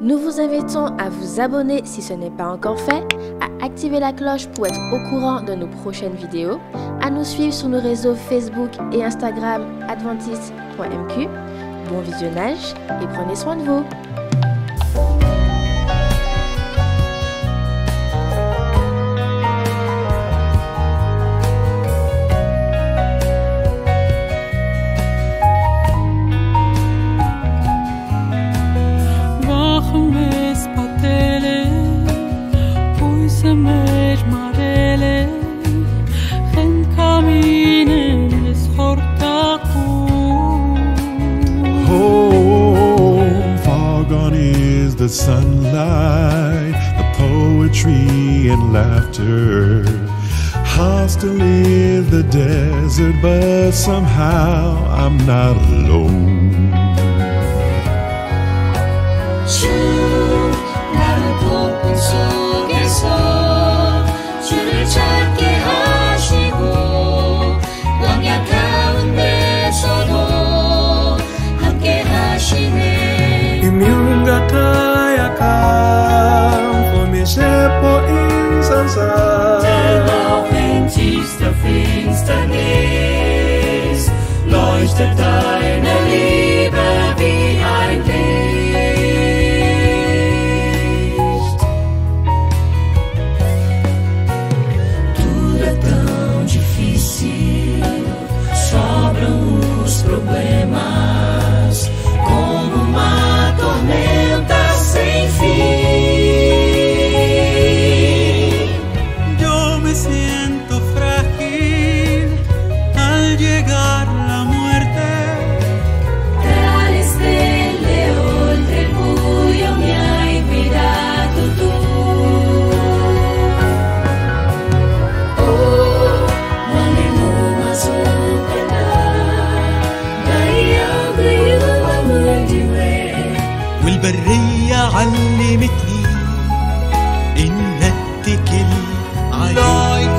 Nous vous invitons à vous abonner si ce n'est pas encore fait, à activer la cloche pour être au courant de nos prochaines vidéos, à nous suivre sur nos réseaux Facebook et Instagram adventiste.mq. Bon visionnage et prenez soin de vous. The sunlight, the poetry and laughter. Hostile is the desert, but somehow I'm not alone. 주 나를 폭풍 속에서 주를 찾게 하시고 광야 가운데서도 함께 하시네. Der Lauf in tiefster Finsternis leuchtet deine Liebe wie ein Licht. Tudo é tão difícil, sobram os problemas como uma tormenta sem fim. والبرية علمتني إن اتكل عليك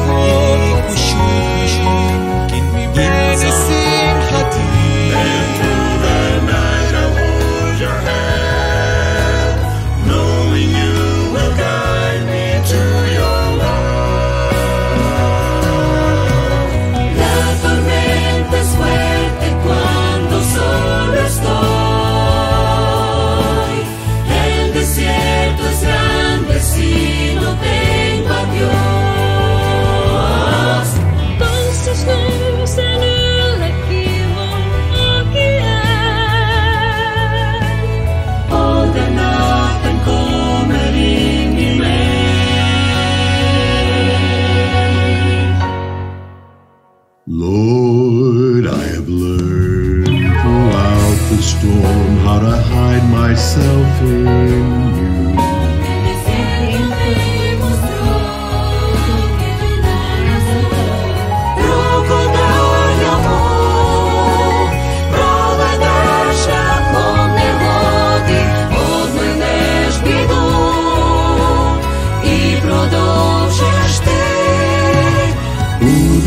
وشوش يمكن ينزل حديد. Into the night I hold your hand, knowing you will guide me to your love. La tormenta es fuerte cuando solo estoy. Si no tengo a Dios, entonces no se le equivoco. All the natten kommer in i mig. Lord, I have learned throughout the storm how to hide myself in you.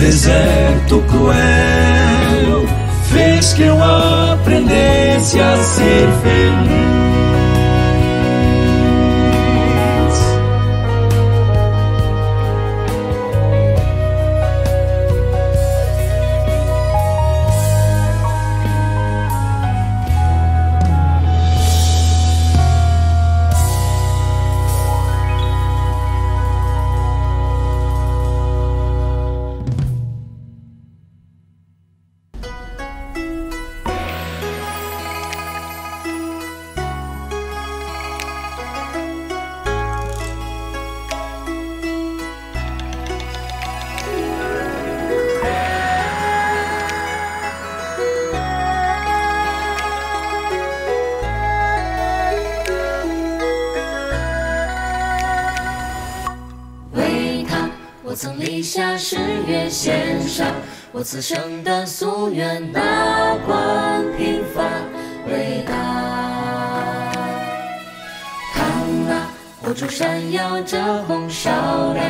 Deserto cruel fez que eu aprendesse a ser feliz.我曾立下誓约，献上我此生的夙愿，哪管平凡伟大。看那火柱闪耀着红烧亮，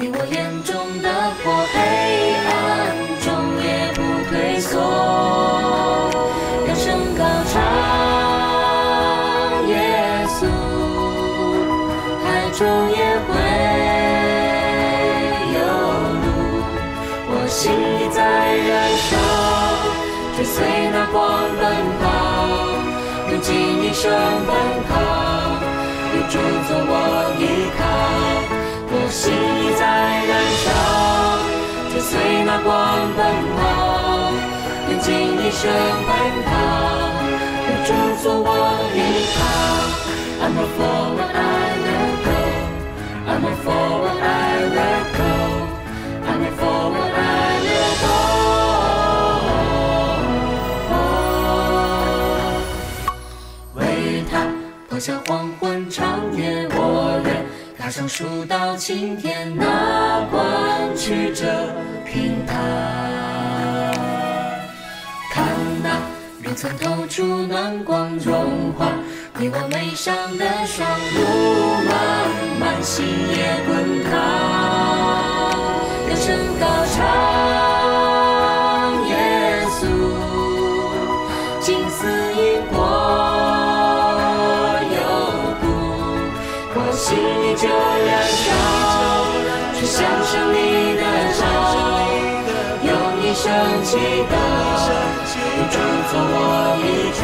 你我眼中的火，黑暗中也不退缩，扬声高唱耶稣。中也会有路。我心里在燃烧，追随那光奔跑，用尽一生奔跑，有主做我依靠。我心里在燃烧，追随那光奔跑，用尽一生奔跑，有主做我依靠。I'm a forward, I will go. I'm a forward, I will go. I'm a forward, I will go. 为他抛下黄昏长夜，我愿踏上树到青天，那关曲折平坦。看那云层透出暖光，融化你我眉上的霜，路漫漫，心也滚烫。歌声高唱耶稣，金丝银过有故，我心里就燃烧，去享受你的照，用一生祈祷，有主做我依靠。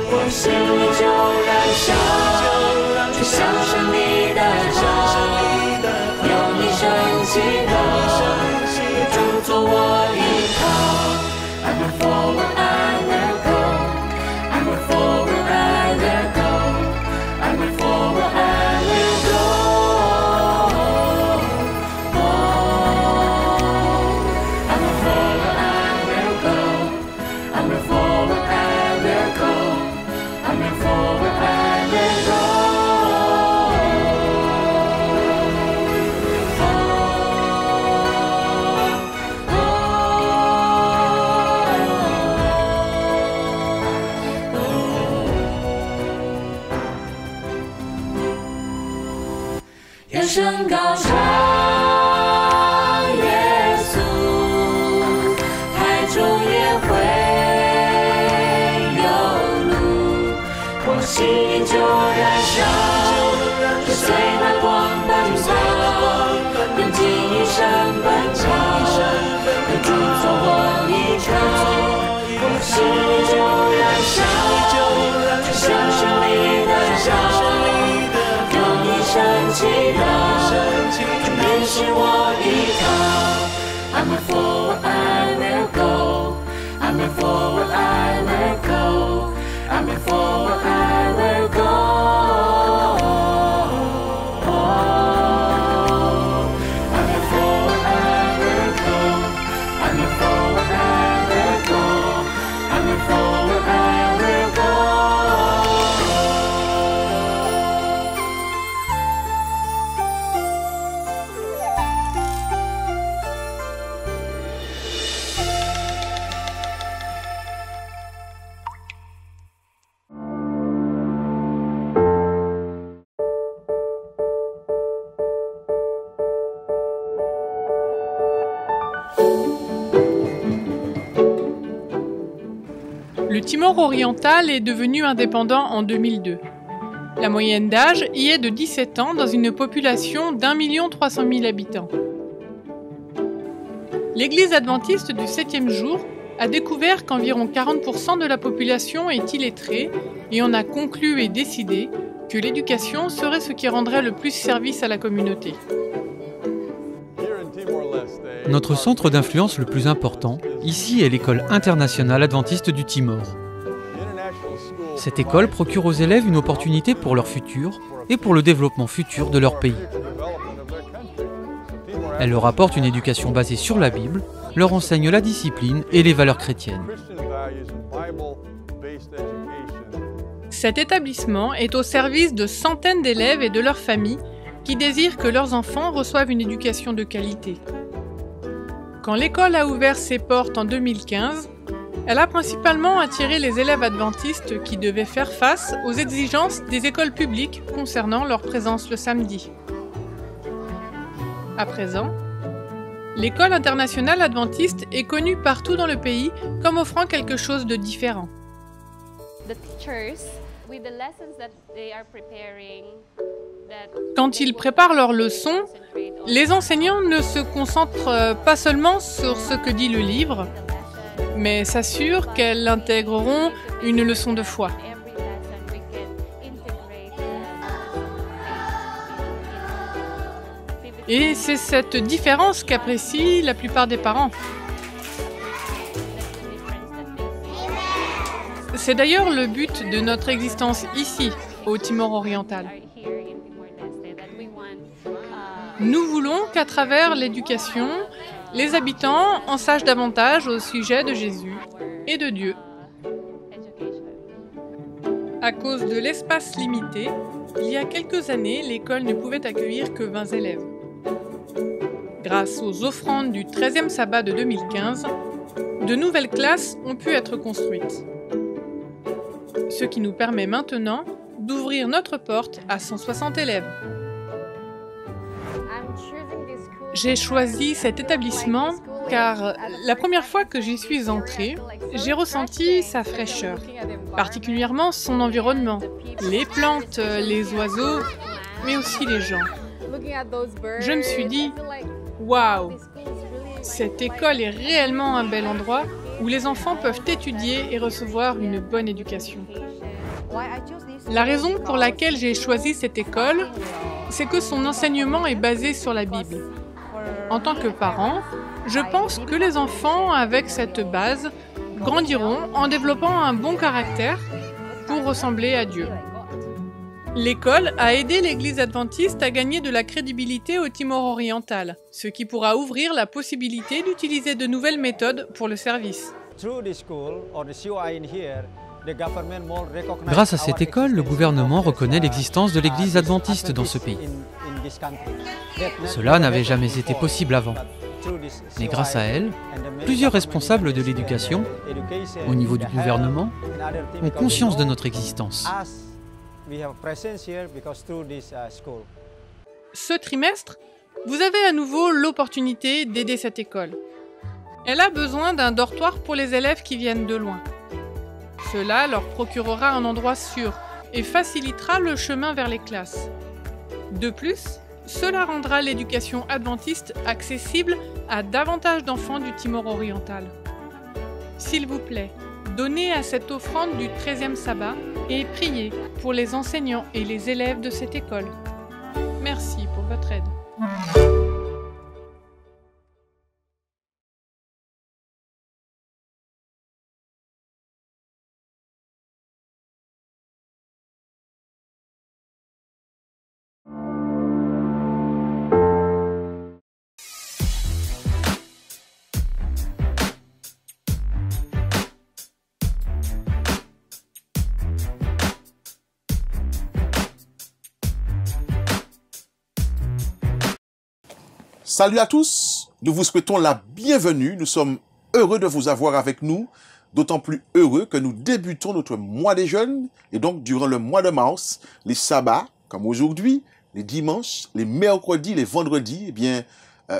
我心里就燃烧，去享受你的照，用一生祈祷，有主做我依靠。I'm a forward, I will go. I'm a forward, I will go. I'm a forward, I will go. I'm a forward, I will go. I'm a forward, I will go. I'm a forward, I will go. Oh. 声高唱耶稣，海中也会有路，我心里就燃烧，追随那光奔跑，用尽一生奔跑，有主做我依靠，我心里就燃烧，去享受你的照，用一生祈祷，主你是我依靠。I'm a forward, I will go. I'm a forward, I will go. I'm a forward, I will go. I'm a forward, I will go. I'm a forward, I will go. I'm a forward, I will go. Le Timor oriental est devenu indépendant en 2002. La moyenne d'âge y est de 17 ans dans une population d'1 300 000 habitants. L'Église adventiste du 7e jour a découvert qu'environ 40% de la population est illettrée et on a conclu et décidé que l'éducation serait ce qui rendrait le plus service à la communauté. Notre centre d'influence le plus important, ici, est l'école internationale adventiste du Timor. Cette école procure aux élèves une opportunité pour leur futur et pour le développement futur de leur pays. Elle leur apporte une éducation basée sur la Bible, leur enseigne la discipline et les valeurs chrétiennes. Cet établissement est au service de centaines d'élèves et de leurs familles qui désirent que leurs enfants reçoivent une éducation de qualité. Quand l'école a ouvert ses portes en 2015, elle a principalement attiré les élèves adventistes qui devaient faire face aux exigences des écoles publiques concernant leur présence le samedi. À présent, l'école internationale adventiste est connue partout dans le pays comme offrant quelque chose de différent. The teachers, with the lessons that they are preparing, Quand ils préparent leurs leçons, les enseignants ne se concentrent pas seulement sur ce que dit le livre, mais s'assurent qu'elles intégreront une leçon de foi. Et c'est cette différence qu'apprécient la plupart des parents. C'est d'ailleurs le but de notre existence ici, au Timor oriental. Nous voulons qu'à travers l'éducation, les habitants en sachent davantage au sujet de Jésus et de Dieu. À cause de l'espace limité, il y a quelques années, l'école ne pouvait accueillir que 20 élèves. Grâce aux offrandes du 13e sabbat de 2015, de nouvelles classes ont pu être construites. Ce qui nous permet maintenant d'ouvrir notre porte à 160 élèves. J'ai choisi cet établissement car la première fois que j'y suis entrée, j'ai ressenti sa fraîcheur, particulièrement son environnement, les plantes, les oiseaux, mais aussi les gens. Je me suis dit, waouh, cette école est réellement un bel endroit où les enfants peuvent étudier et recevoir une bonne éducation. La raison pour laquelle j'ai choisi cette école, c'est que son enseignement est basé sur la Bible. En tant que parent, je pense que les enfants avec cette base grandiront en développant un bon caractère pour ressembler à Dieu. L'école a aidé l'Église adventiste à gagner de la crédibilité au Timor oriental, ce qui pourra ouvrir la possibilité d'utiliser de nouvelles méthodes pour le service. Grâce à cette école, le gouvernement reconnaît l'existence de l'Église adventiste dans ce pays. Cela n'avait jamais été possible avant. Mais grâce à elle, plusieurs responsables de l'éducation, au niveau du gouvernement, ont conscience de notre existence. Ce trimestre, vous avez à nouveau l'opportunité d'aider cette école. Elle a besoin d'un dortoir pour les élèves qui viennent de loin. Cela leur procurera un endroit sûr et facilitera le chemin vers les classes. De plus, cela rendra l'éducation adventiste accessible à davantage d'enfants du Timor oriental. S'il vous plaît, donnez à cette offrande du 13e sabbat et priez pour les enseignants et les élèves de cette école. Merci pour votre aide. Salut à tous, nous vous souhaitons la bienvenue, nous sommes heureux de vous avoir avec nous, d'autant plus heureux que nous débutons notre mois des jeunes, et donc durant le mois de mars, les sabbats, comme aujourd'hui, les dimanches, les mercredis, les vendredis, eh bien,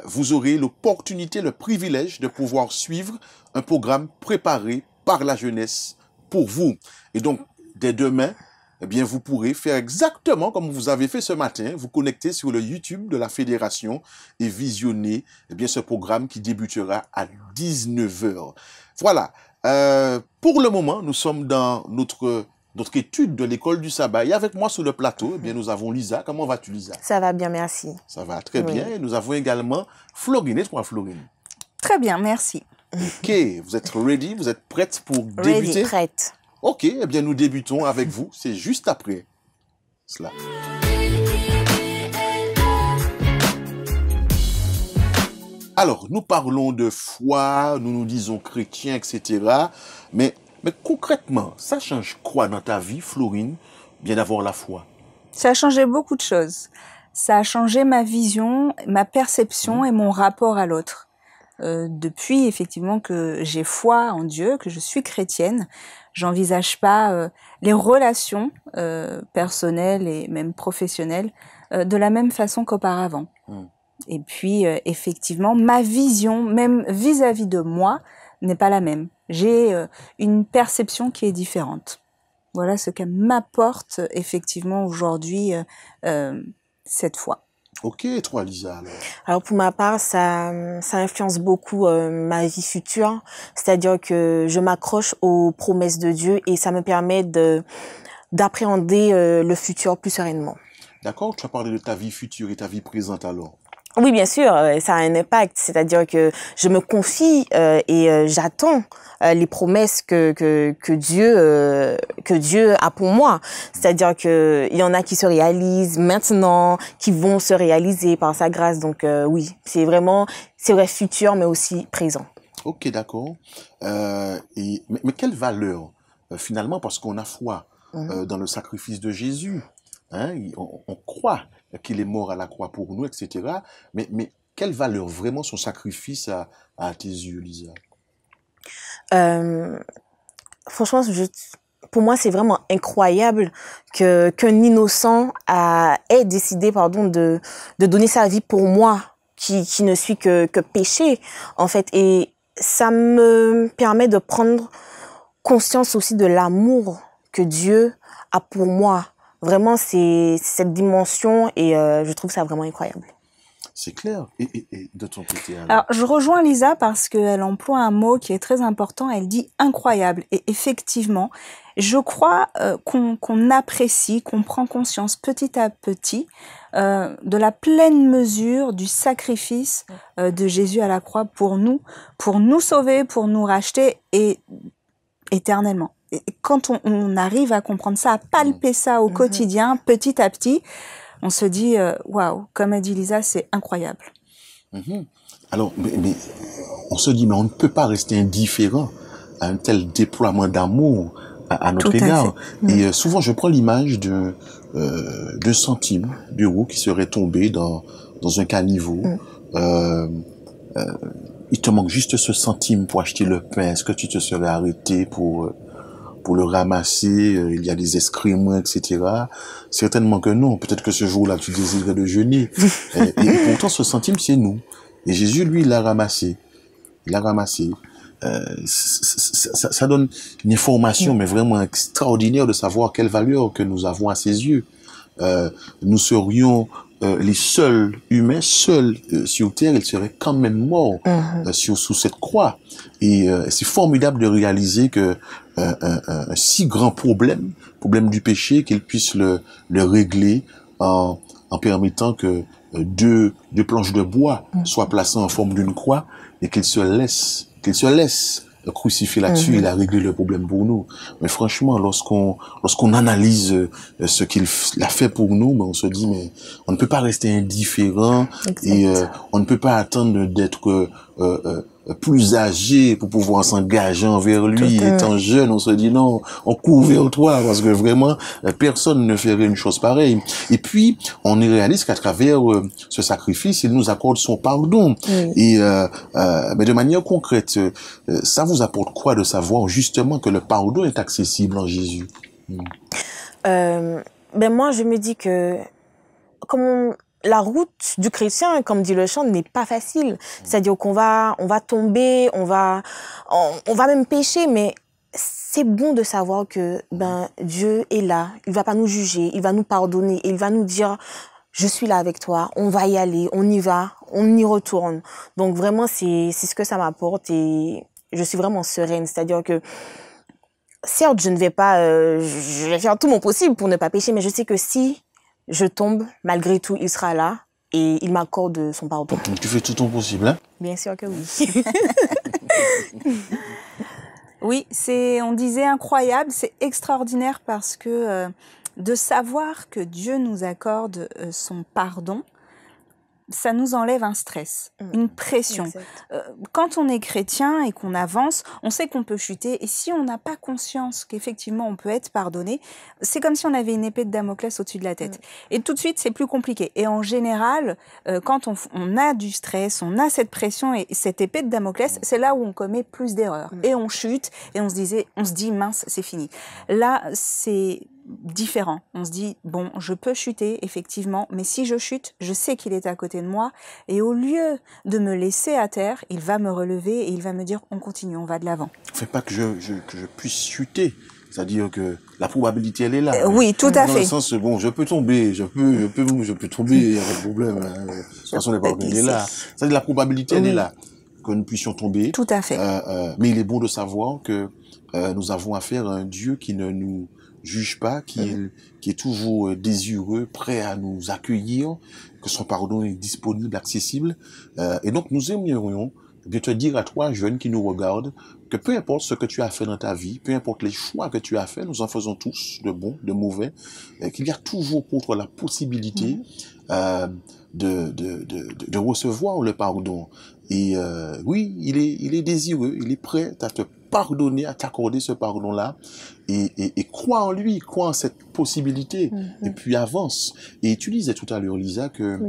vous aurez l'opportunité, le privilège de pouvoir suivre un programme préparé par la jeunesse pour vous. Et donc, dès demain, eh bien, vous pourrez faire exactement comme vous avez fait ce matin, vous connecter sur le YouTube de la Fédération et visionner eh bien, ce programme qui débutera à 19h. Voilà, pour le moment, nous sommes dans notre étude de l'école du sabbat. Et avec moi sur le plateau, eh bien, nous avons Lisa. Comment vas-tu, Lisa? Ça va bien, merci. Ça va très bien. Et nous avons également Florine. Et toi, Florine? Très bien, merci. Ok, vous êtes ready? Vous êtes prête pour débuter? Ready, prête. Ok, eh bien nous débutons avec vous, c'est juste après cela. Alors, nous parlons de foi, nous nous disons chrétiens, etc. Mais concrètement, ça change quoi dans ta vie, Florine, bien d'avoir la foi? Ça a changé beaucoup de choses. Ça a changé ma vision, ma perception et mon rapport à l'autre. Depuis, effectivement, que j'ai foi en Dieu, que je suis chrétienne, j'envisage pas les relations personnelles et même professionnelles de la même façon qu'auparavant. Et puis, effectivement, ma vision, même vis-à-vis de moi, n'est pas la même. J'ai une perception qui est différente. Voilà ce qu'elle m'apporte effectivement aujourd'hui, cette foi. Ok, toi, Lisa, alors. Alors pour ma part, ça influence beaucoup ma vie future. C'est-à-dire que je m'accroche aux promesses de Dieu et ça me permet d'appréhender le futur plus sereinement. D'accord, tu as parlé de ta vie future et ta vie présente alors. Oui, bien sûr, ça a un impact. C'est-à-dire que je me confie et j'attends les promesses que Dieu a pour moi. C'est-à-dire que il y en a qui se réalisent maintenant, qui vont se réaliser par sa grâce. Donc oui, c'est vrai futur, mais aussi présent. Ok, d'accord. Mais quelle valeur, finalement, parce qu'on a foi dans le sacrifice de Jésus. Hein, on croit qu'il est mort à la croix pour nous, etc. Mais quelle valeur vraiment son sacrifice à tes yeux, Lisa? Franchement, pour moi, c'est vraiment incroyable qu'un innocent ait décidé, de donner sa vie pour moi, qui ne suis que péché, en fait. Et ça me permet de prendre conscience aussi de l'amour que Dieu a pour moi. Vraiment, c'est cette dimension et je trouve ça vraiment incroyable. C'est clair. Et de ton côté, alors? Alors, je rejoins Lisa parce qu'elle emploie un mot qui est très important. Elle dit incroyable. Et effectivement, je crois qu'on apprécie, qu'on prend conscience petit à petit de la pleine mesure du sacrifice de Jésus à la croix pour nous sauver, pour nous racheter et éternellement. Et quand on arrive à comprendre ça, à palper ça au quotidien, petit à petit, on se dit, waouh, comme a dit Lisa, c'est incroyable. Alors, mais on se dit, mais on ne peut pas rester indifférent à un tel déploiement d'amour à notre égard. Et souvent, je prends l'image d'un centime d'euro qui serait tombé dans un caniveau. Il te manque juste ce centime pour acheter le pain. Est-ce que tu te serais arrêté pour le ramasser? Il y a des escriments, etc. Certainement que non. Peut-être que ce jour-là, tu désirais de jeûner. Et pourtant, ce centime, c'est nous. Et Jésus, lui, il l'a ramassé. Il l'a ramassé. Ça donne une information, mais vraiment extraordinaire de savoir quelle valeur que nous avons à ses yeux. Nous serions les seuls humains, seuls sur Terre, ils seraient quand même morts sous cette croix. Et c'est formidable de réaliser que un si grand problème du péché, qu'il puisse le régler en permettant que deux planches de bois soient placées en forme d'une croix et qu'il se laisse crucifié là-dessus, il a réglé le problème pour nous. Mais franchement, lorsqu'on analyse ce qu'il a fait pour nous, ben on se dit, mais on ne peut pas rester indifférent. Exact. Et on ne peut pas attendre d'être plus âgé pour pouvoir s'engager envers lui. Étant jeune, on se dit non, on court vers toi, parce que vraiment, personne ne ferait une chose pareille. Et puis, on réalise qu'à travers ce sacrifice, il nous accorde son pardon. Et mais de manière concrète, ça vous apporte quoi de savoir justement que le pardon est accessible en Jésus? Ben moi, je me dis que la route du chrétien, comme dit le chant, n'est pas facile. C'est-à-dire qu'on va tomber, on va même pécher, mais c'est bon de savoir que Dieu est là. Il va pas nous juger, il va nous pardonner, et il va nous dire, je suis là avec toi, on va y aller, on y va, on y retourne. Donc vraiment, c'est ce que ça m'apporte et je suis vraiment sereine. C'est-à-dire que certes, je vais faire tout mon possible pour ne pas pécher, mais je sais que si je tombe, malgré tout, il sera là et il m'accorde son pardon. Tu fais tout ton possible, hein? Bien sûr que oui. Oui, on disait incroyable, c'est extraordinaire parce que de savoir que Dieu nous accorde son pardon, ça nous enlève un stress, une pression. Quand on est chrétien et qu'on avance, on sait qu'on peut chuter. Et si on n'a pas conscience qu'effectivement on peut être pardonné, c'est comme si on avait une épée de Damoclès au-dessus de la tête. Et tout de suite, c'est plus compliqué. Et en général, quand on a du stress, on a cette pression et cette épée de Damoclès, c'est là où on commet plus d'erreurs. Et on chute et on se dit mince, c'est fini. Là, c'est différent. On se dit, bon, je peux chuter, effectivement, mais si je chute, je sais qu'il est à côté de moi, et au lieu de me laisser à terre, il va me relever et il va me dire, on continue, on va de l'avant. Fait pas que je puisse chuter, C'est-à-dire que la probabilité, elle est là. Oui, tout à Dans fait. le sens, bon, je peux tomber, je peux tomber, il n'y a pas de problème. Hein. De toute façon, elle est là. C'est-à-dire la probabilité, elle est là. Que nous puissions tomber. Tout à fait. Mais il est bon de savoir que nous avons affaire à un Dieu qui ne nous juge pas, qui est toujours désireux, prêt à nous accueillir, que son pardon est disponible, accessible. Et donc, nous aimerions bien te dire à toi, jeune qui nous regarde, que peu importe ce que tu as fait dans ta vie, peu importe les choix que tu as fait, nous en faisons tous, de bons, de mauvais, qu'il y a toujours pour toi la possibilité de recevoir le pardon. Et oui, il est désireux, il est prêt à te pardonner, à t'accorder ce pardon-là, et crois en lui, crois en cette possibilité, et puis avance. Et tu disais tout à l'heure, Lisa, que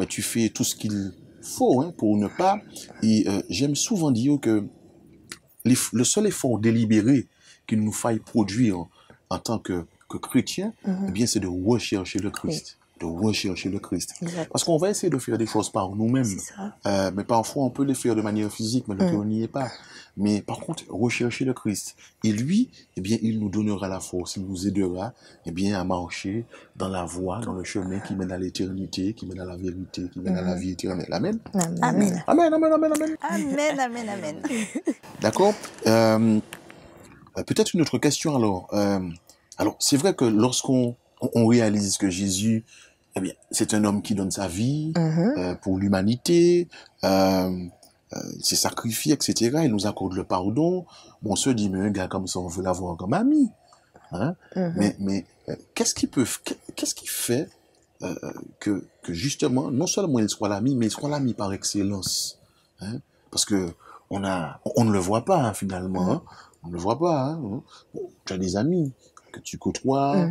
tu fais tout ce qu'il faut pour ne pas, et j'aime souvent dire que le seul effort délibéré qu'il nous faille produire en tant que chrétien, eh bien, c'est de rechercher le Christ. De rechercher le Christ. Exact. Parce qu'on va essayer de faire des choses par nous-mêmes. Mais parfois, on peut les faire de manière physique, mais le cœur n'y est pas. Mais par contre, rechercher le Christ. Et lui, eh bien, il nous donnera la force, il nous aidera, eh bien, à marcher dans la voie, dans le chemin qui mène à l'éternité, qui mène à la vérité, qui mène à la vie éternelle. Amen. Amen. Amen, amen, amen, amen. Amen, amen, amen. D'accord. Peut-être une autre question alors. Alors, c'est vrai que lorsqu'on réalise que Jésus, eh bien, c'est un homme qui donne sa vie pour l'humanité, s'est sacrifié, etc. Il nous accorde le pardon. Bon, on se dit, mais un gars comme ça, on veut l'avoir comme ami. Hein? Mais qu'est-ce qui fait que justement, non seulement il soit l'ami, mais il soit l'ami par excellence. Hein? Parce que on ne le voit pas, hein, finalement. Hein? On ne le voit pas. Hein? Bon, tu as des amis que tu côtoies,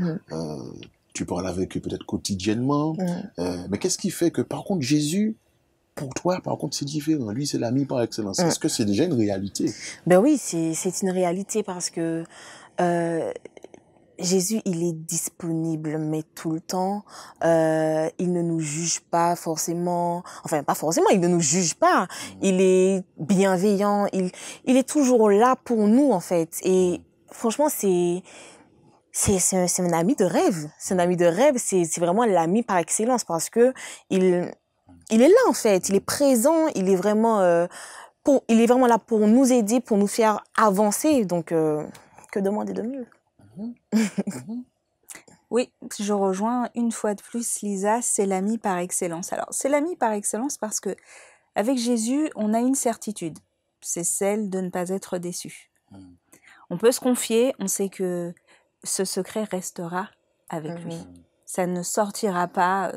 tu parles avec eux peut-être quotidiennement, mais qu'est-ce qui fait que, par contre, Jésus, pour toi, par contre, c'est différent. Lui, c'est l'ami par excellence. Est-ce que c'est déjà une réalité? Ben oui, c'est une réalité parce que Jésus, il est disponible, mais tout le temps. Il ne nous juge pas forcément. Enfin, pas forcément, il ne nous juge pas. Il est bienveillant. Il est toujours là pour nous, en fait. Et franchement, c'est un ami de rêve. C'est un ami de rêve. C'est vraiment l'ami par excellence parce que il est là, en fait. Il est présent. Il est vraiment là pour nous aider, pour nous faire avancer. Donc, que demander de mieux? Oui, je rejoins une fois de plus Lisa, c'est l'ami par excellence. Alors, c'est l'ami par excellence parce que avec Jésus, on a une certitude, c'est celle de ne pas être déçu. On peut se confier, on sait que ce secret restera avec lui. Ça ne sortira pas,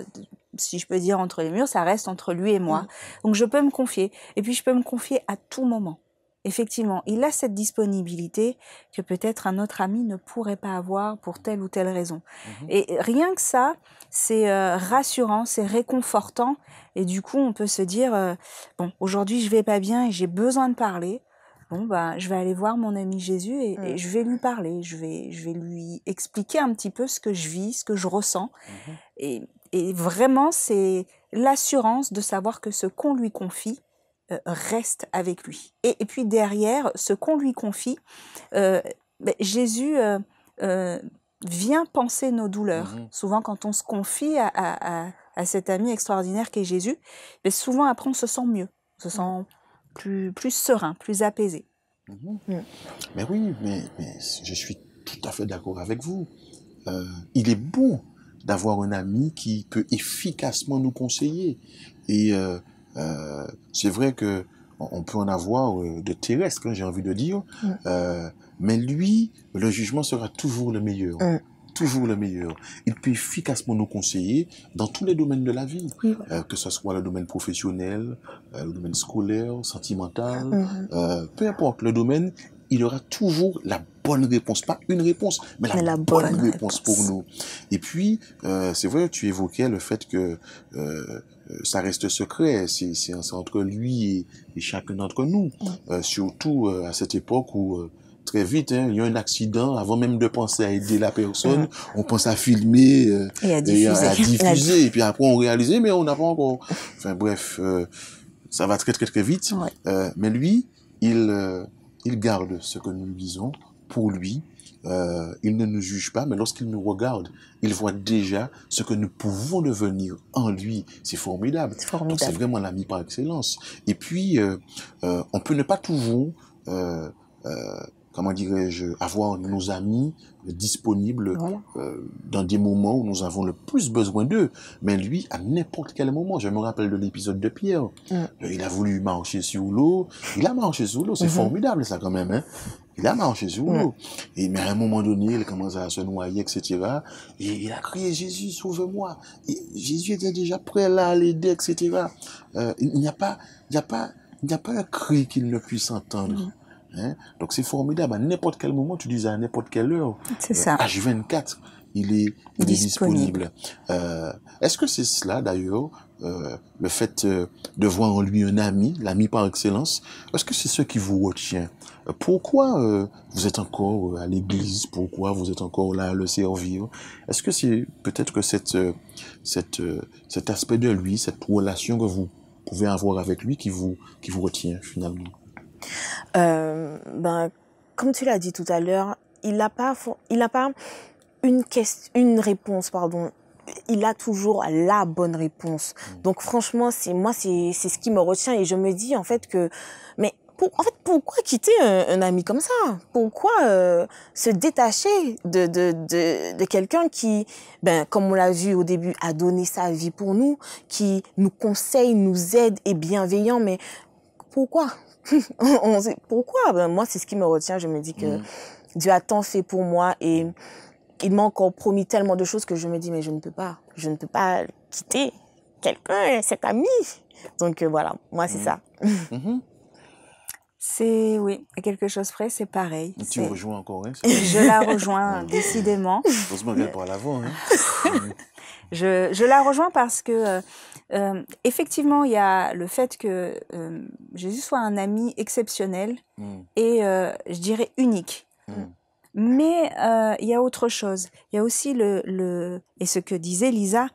si je peux dire, entre les murs, ça reste entre lui et moi. Donc, je peux me confier. Et puis, je peux me confier à tout moment. Effectivement, il a cette disponibilité que peut-être un autre ami ne pourrait pas avoir pour telle ou telle raison. Et rien que ça, c'est rassurant, c'est réconfortant. Et du coup, on peut se dire, bon, aujourd'hui, je vais pas bien et j'ai besoin de parler. Bon, bah, je vais aller voir mon ami Jésus et je vais lui parler. Je vais lui expliquer un petit peu ce que je vis, ce que je ressens. Et vraiment, c'est l'assurance de savoir que ce qu'on lui confie reste avec lui. Et puis derrière, ce qu'on lui confie, Jésus vient penser nos douleurs. Souvent, quand on se confie à cet ami extraordinaire qu'est Jésus, mais souvent après, on se sent mieux. On se sent plus serein, plus apaisé. Mais oui, mais je suis tout à fait d'accord avec vous. Il est bon d'avoir un ami qui peut efficacement nous conseiller. Et c'est vrai que on peut en avoir de terrestre, j'ai envie de dire, mais lui, le jugement sera toujours le meilleur. Toujours le meilleur. Il peut efficacement nous conseiller dans tous les domaines de la vie, que ce soit le domaine professionnel, le domaine scolaire, sentimental, peu importe le domaine, il aura toujours la bonne réponse, pas une réponse, mais la bonne réponse pour nous. Et puis, c'est vrai, tu évoquais le fait que ça reste secret, c'est entre lui et chacun d'entre nous, surtout à cette époque où très vite, il y a un accident, avant même de penser à aider la personne, on pense à filmer et à diffuser. Et puis après on réalise, mais on n'a pas encore... Enfin bref, ça va très très très vite. Mais lui, il garde ce que nous lui disons pour lui, il ne nous juge pas, mais lorsqu'il nous regarde, il voit déjà ce que nous pouvons devenir en lui. C'est formidable. C'est formidable. Donc c'est vraiment l'ami par excellence. Et puis, on peut ne pas toujours, comment dirais-je, avoir nos amis disponibles Voilà. dans des moments où nous avons le plus besoin d'eux. Mais lui, à n'importe quel moment, je me rappelle de l'épisode de Pierre, il a voulu marcher sur l'eau, il a marché sur l'eau, c'est formidable ça quand même, hein. Il a marché sur l'eau. Et mais à un moment donné, il commence à se noyer, etc. Et il a crié, Jésus, sauve-moi. Et Jésus était déjà prêt là à l'aider, etc. Il n'y a pas un cri qu'il ne puisse entendre. Hein? Donc c'est formidable. À n'importe quel moment, tu disais à n'importe quelle heure. C'est ça. H24, il est disponible. Est-ce que c'est cela d'ailleurs, le fait de voir en lui un ami, l'ami par excellence, est-ce que c'est ce qui vous retient? Pourquoi vous êtes encore à l'église? Pourquoi vous êtes encore là à le servir? Est-ce que c'est peut-être que cet aspect de lui, cette relation que vous pouvez avoir avec lui qui vous retient finalement? Comme tu l'as dit tout à l'heure, il n'a pas une réponse, pardon. Il a toujours la bonne réponse. Donc franchement, c'est ce qui me retient et je me dis en fait que, mais pourquoi quitter un ami comme ça? Pourquoi se détacher de quelqu'un qui, comme on l'a vu au début, a donné sa vie pour nous, qui nous conseille, nous aide, est bienveillant, mais pourquoi? Pourquoi? Moi, c'est ce qui me retient. Je me dis que Dieu a tant fait pour moi et il m'a encore promis tellement de choses que je me dis, mais je ne peux pas quitter quelqu'un, cet ami. Donc voilà, moi, c'est ça. C'est, oui, à quelque chose près, c'est pareil. Tu rejoins encore, hein? Je la rejoins décidément. Heureusement qu'elle parle avant, hein? Je la rejoins parce que, effectivement, il y a le fait que Jésus soit un ami exceptionnel et, je dirais, unique. Mais il y a autre chose. Il y a aussi et ce que disait Lisa,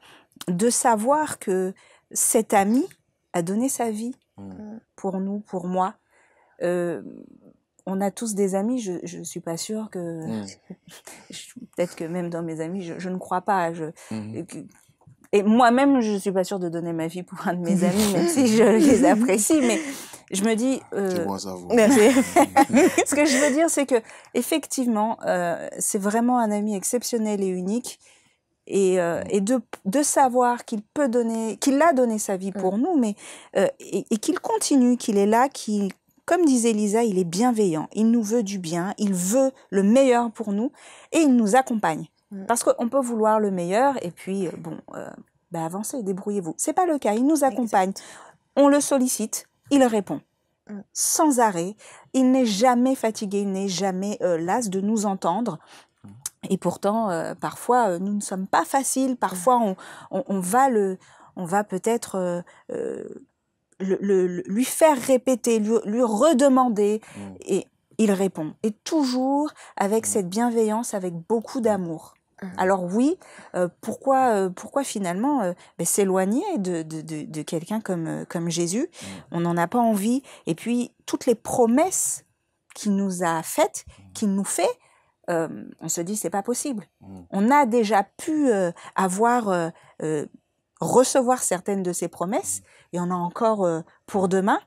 de savoir que cet ami a donné sa vie pour nous, pour moi. On a tous des amis, je ne suis pas sûre que... Peut-être que même dans mes amis, je ne crois pas. Et moi-même, je ne suis pas sûre de donner ma vie pour un de mes amis, même si je les apprécie. Mais je me dis... C'est bon à savoir. Ce que je veux dire, c'est que effectivement, c'est vraiment un ami exceptionnel et unique. Et de savoir qu'il a donné sa vie pour nous, mais et qu'il continue, qu'il est là, comme disait Lisa, il est bienveillant, il nous veut du bien, il veut le meilleur pour nous et il nous accompagne. Parce qu'on peut vouloir le meilleur et puis, avancez, débrouillez-vous. C'est pas le cas, il nous accompagne. On le sollicite, il répond. Sans arrêt, il n'est jamais fatigué, il n'est jamais las de nous entendre. Et pourtant, parfois, nous ne sommes pas faciles. Parfois, on va peut-être lui faire répéter, lui redemander, et il répond. Et toujours avec cette bienveillance, avec beaucoup d'amour. Alors oui, pourquoi finalement s'éloigner de quelqu'un comme Jésus? On n'en a pas envie. Et puis, toutes les promesses qu'il nous a faites, qu'il nous fait, on se dit c'est pas possible. On a déjà pu recevoir certaines de ces promesses et on a encore pour demain.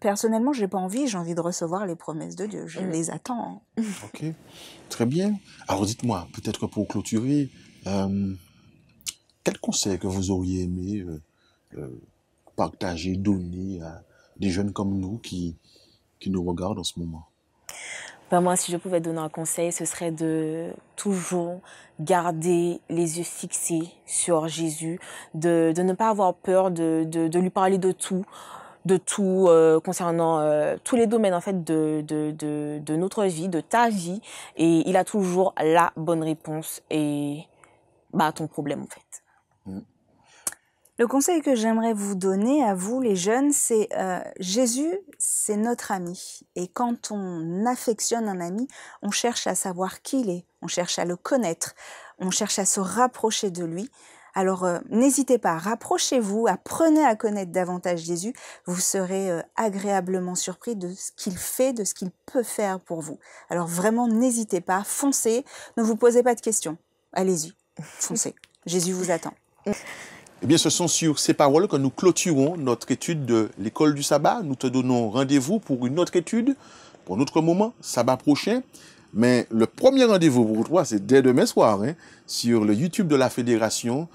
Personnellement, j'ai pas envie, j'ai envie de recevoir les promesses de Dieu. Je les attends. Ok, très bien. Alors dites-moi, peut-être que pour clôturer, quel conseil que vous auriez aimé partager, donner à des jeunes comme nous qui nous regardent en ce moment? Moi, si je pouvais donner un conseil, ce serait de toujours garder les yeux fixés sur Jésus, de ne pas avoir peur de lui parler de tout concernant tous les domaines en fait de notre vie, de ta vie, et il a toujours la bonne réponse à ton problème en fait. Le conseil que j'aimerais vous donner à vous les jeunes, c'est Jésus, c'est notre ami. Et quand on affectionne un ami, on cherche à savoir qui il est, on cherche à le connaître, on cherche à se rapprocher de lui. Alors n'hésitez pas, rapprochez-vous, apprenez à connaître davantage Jésus, vous serez agréablement surpris de ce qu'il fait, de ce qu'il peut faire pour vous. Alors vraiment, n'hésitez pas, foncez, ne vous posez pas de questions, allez-y, foncez, Jésus vous attend. Eh bien, ce sont sur ces paroles que nous clôturons notre étude de l'école du sabbat. Nous te donnons rendez-vous pour une autre étude, pour un autre moment, sabbat prochain. Mais le premier rendez-vous pour toi, c'est dès demain soir, hein, sur le YouTube de la Fédération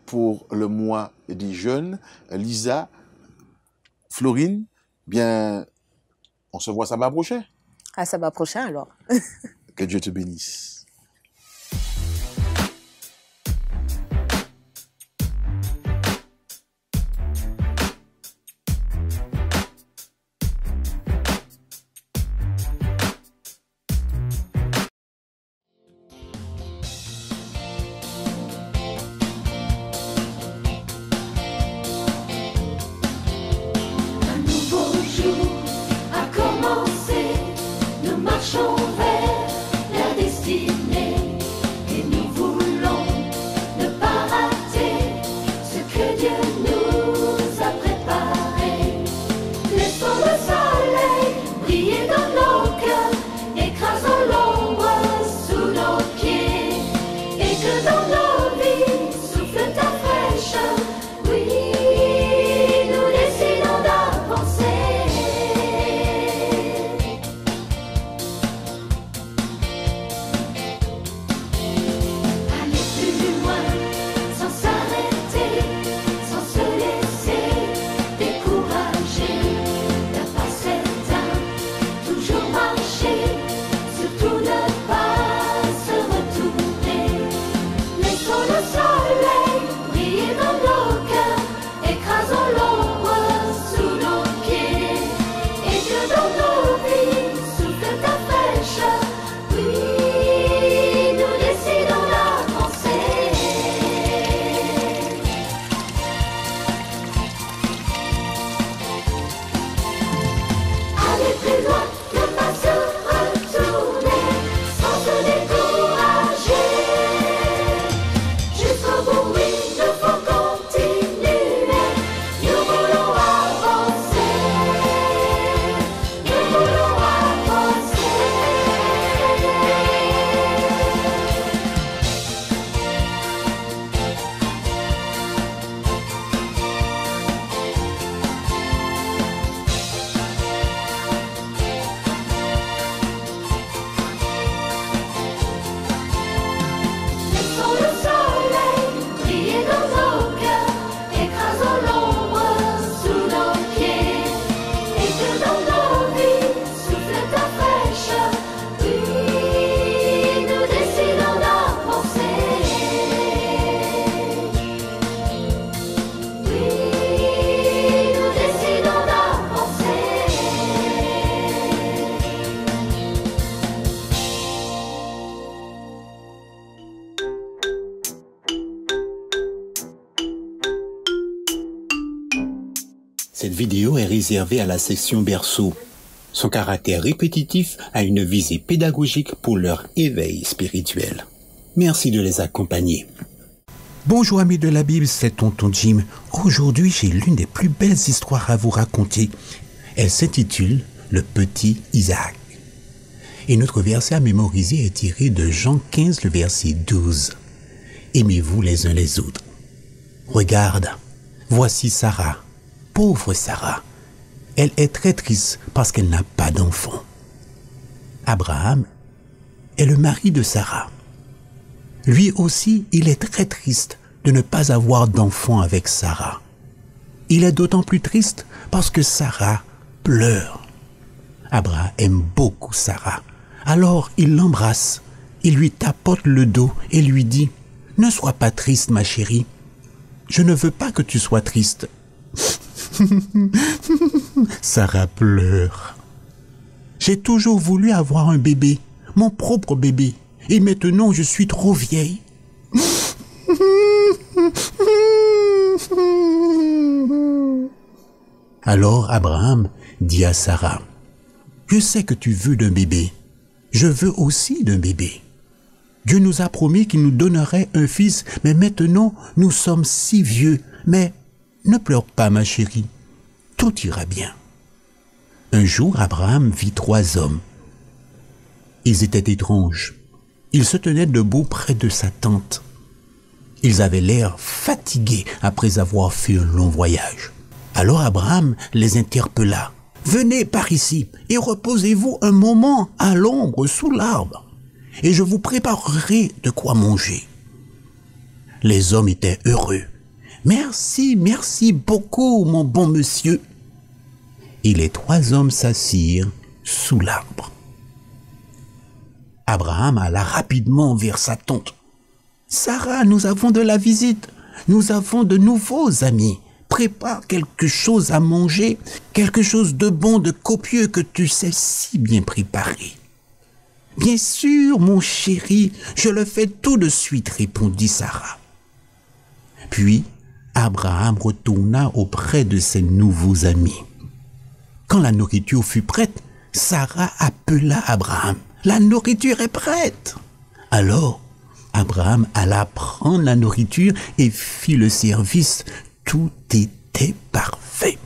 pour le mois des jeunes. Lisa, Florine, bien, on se voit sabbat prochain. À sabbat prochain alors. Que Dieu te bénisse. Un nouveau jour a commencé, nous marchons vers la destinée et nous voulons ne pas rater ce que Dieu nous a préparé. Laissons le soleil briller dans nos cœurs, écrasons l'ombre sous nos pieds et que dans nos vies souffle ta fraîcheur. Oui, nous décidons d'avancer. Aller plus loin, sans s'arrêter, sans se laisser décourager. D'un pas certain, toujours marcher, surtout ne pas se retourner. Laissons le soleil briller dans nos cœurs, écrasons l'ombre sous nos pieds et que dans nos vies souffle ta fraîcheur. Oui, nous décidons d'avancer. Aller plus loin, ne pas se retourner, sans se décourager. Jusqu'au bout, oui, nous faut continuer. Nous voulons avancer. Nous voulons avancer. Laissons le soleil briller dans nos cœurs, écrasons l'ombre sous nos pieds et que dans nos vies souffle ta fraîcheur. Oui, nous décidons d'avancer. Oui, nous décidons d'avancer. Cette vidéo est réservée à la section berceau. Son caractère répétitif a une visée pédagogique pour leur éveil spirituel. Merci de les accompagner. Bonjour amis de la Bible, c'est Tonton Jim. Aujourd'hui, j'ai l'une des plus belles histoires à vous raconter. Elle s'intitule « Le petit Isaac ». Et notre verset à mémoriser est tiré de Jean 15, le verset 12. « Aimez-vous les uns les autres. Regarde, voici Sarah, pauvre Sarah. Elle est très triste parce qu'elle n'a pas d'enfant. Abraham est le mari de Sarah. Lui aussi, il est très triste de ne pas avoir d'enfant avec Sarah. Il est d'autant plus triste parce que Sarah pleure. Abraham aime beaucoup Sarah. Alors il l'embrasse, il lui tapote le dos et lui dit « Ne sois pas triste, ma chérie. Je ne veux pas que tu sois triste. » Sarah pleure. « J'ai toujours voulu avoir un bébé, mon propre bébé, et maintenant je suis trop vieille. » Alors Abraham dit à Sarah, « Je sais que tu veux d'un bébé. Je veux aussi d'un bébé. Dieu nous a promis qu'il nous donnerait un fils, mais maintenant nous sommes si vieux. Mais ne pleure pas, ma chérie, tout ira bien. Un jour, Abraham vit 3 hommes. Ils étaient étranges. Ils se tenaient debout près de sa tente. Ils avaient l'air fatigués après avoir fait un long voyage. Alors Abraham les interpella. « Venez par ici et reposez-vous un moment à l'ombre sous l'arbre, et je vous préparerai de quoi manger. » Les hommes étaient heureux. « Merci, merci beaucoup, mon bon monsieur. » Et les 3 hommes s'assirent sous l'arbre. Abraham alla rapidement vers sa tente. « Sarah, nous avons de la visite. Nous avons de nouveaux amis. Prépare quelque chose à manger, quelque chose de bon, de copieux que tu sais si bien préparer. »« Bien sûr, mon chéri, je le fais tout de suite, » répondit Sarah. Puis, Abraham retourna auprès de ses nouveaux amis. Quand la nourriture fut prête, Sarah appela Abraham. « La nourriture est prête !» Alors, Abraham alla prendre la nourriture et fit le service. Tout était parfait.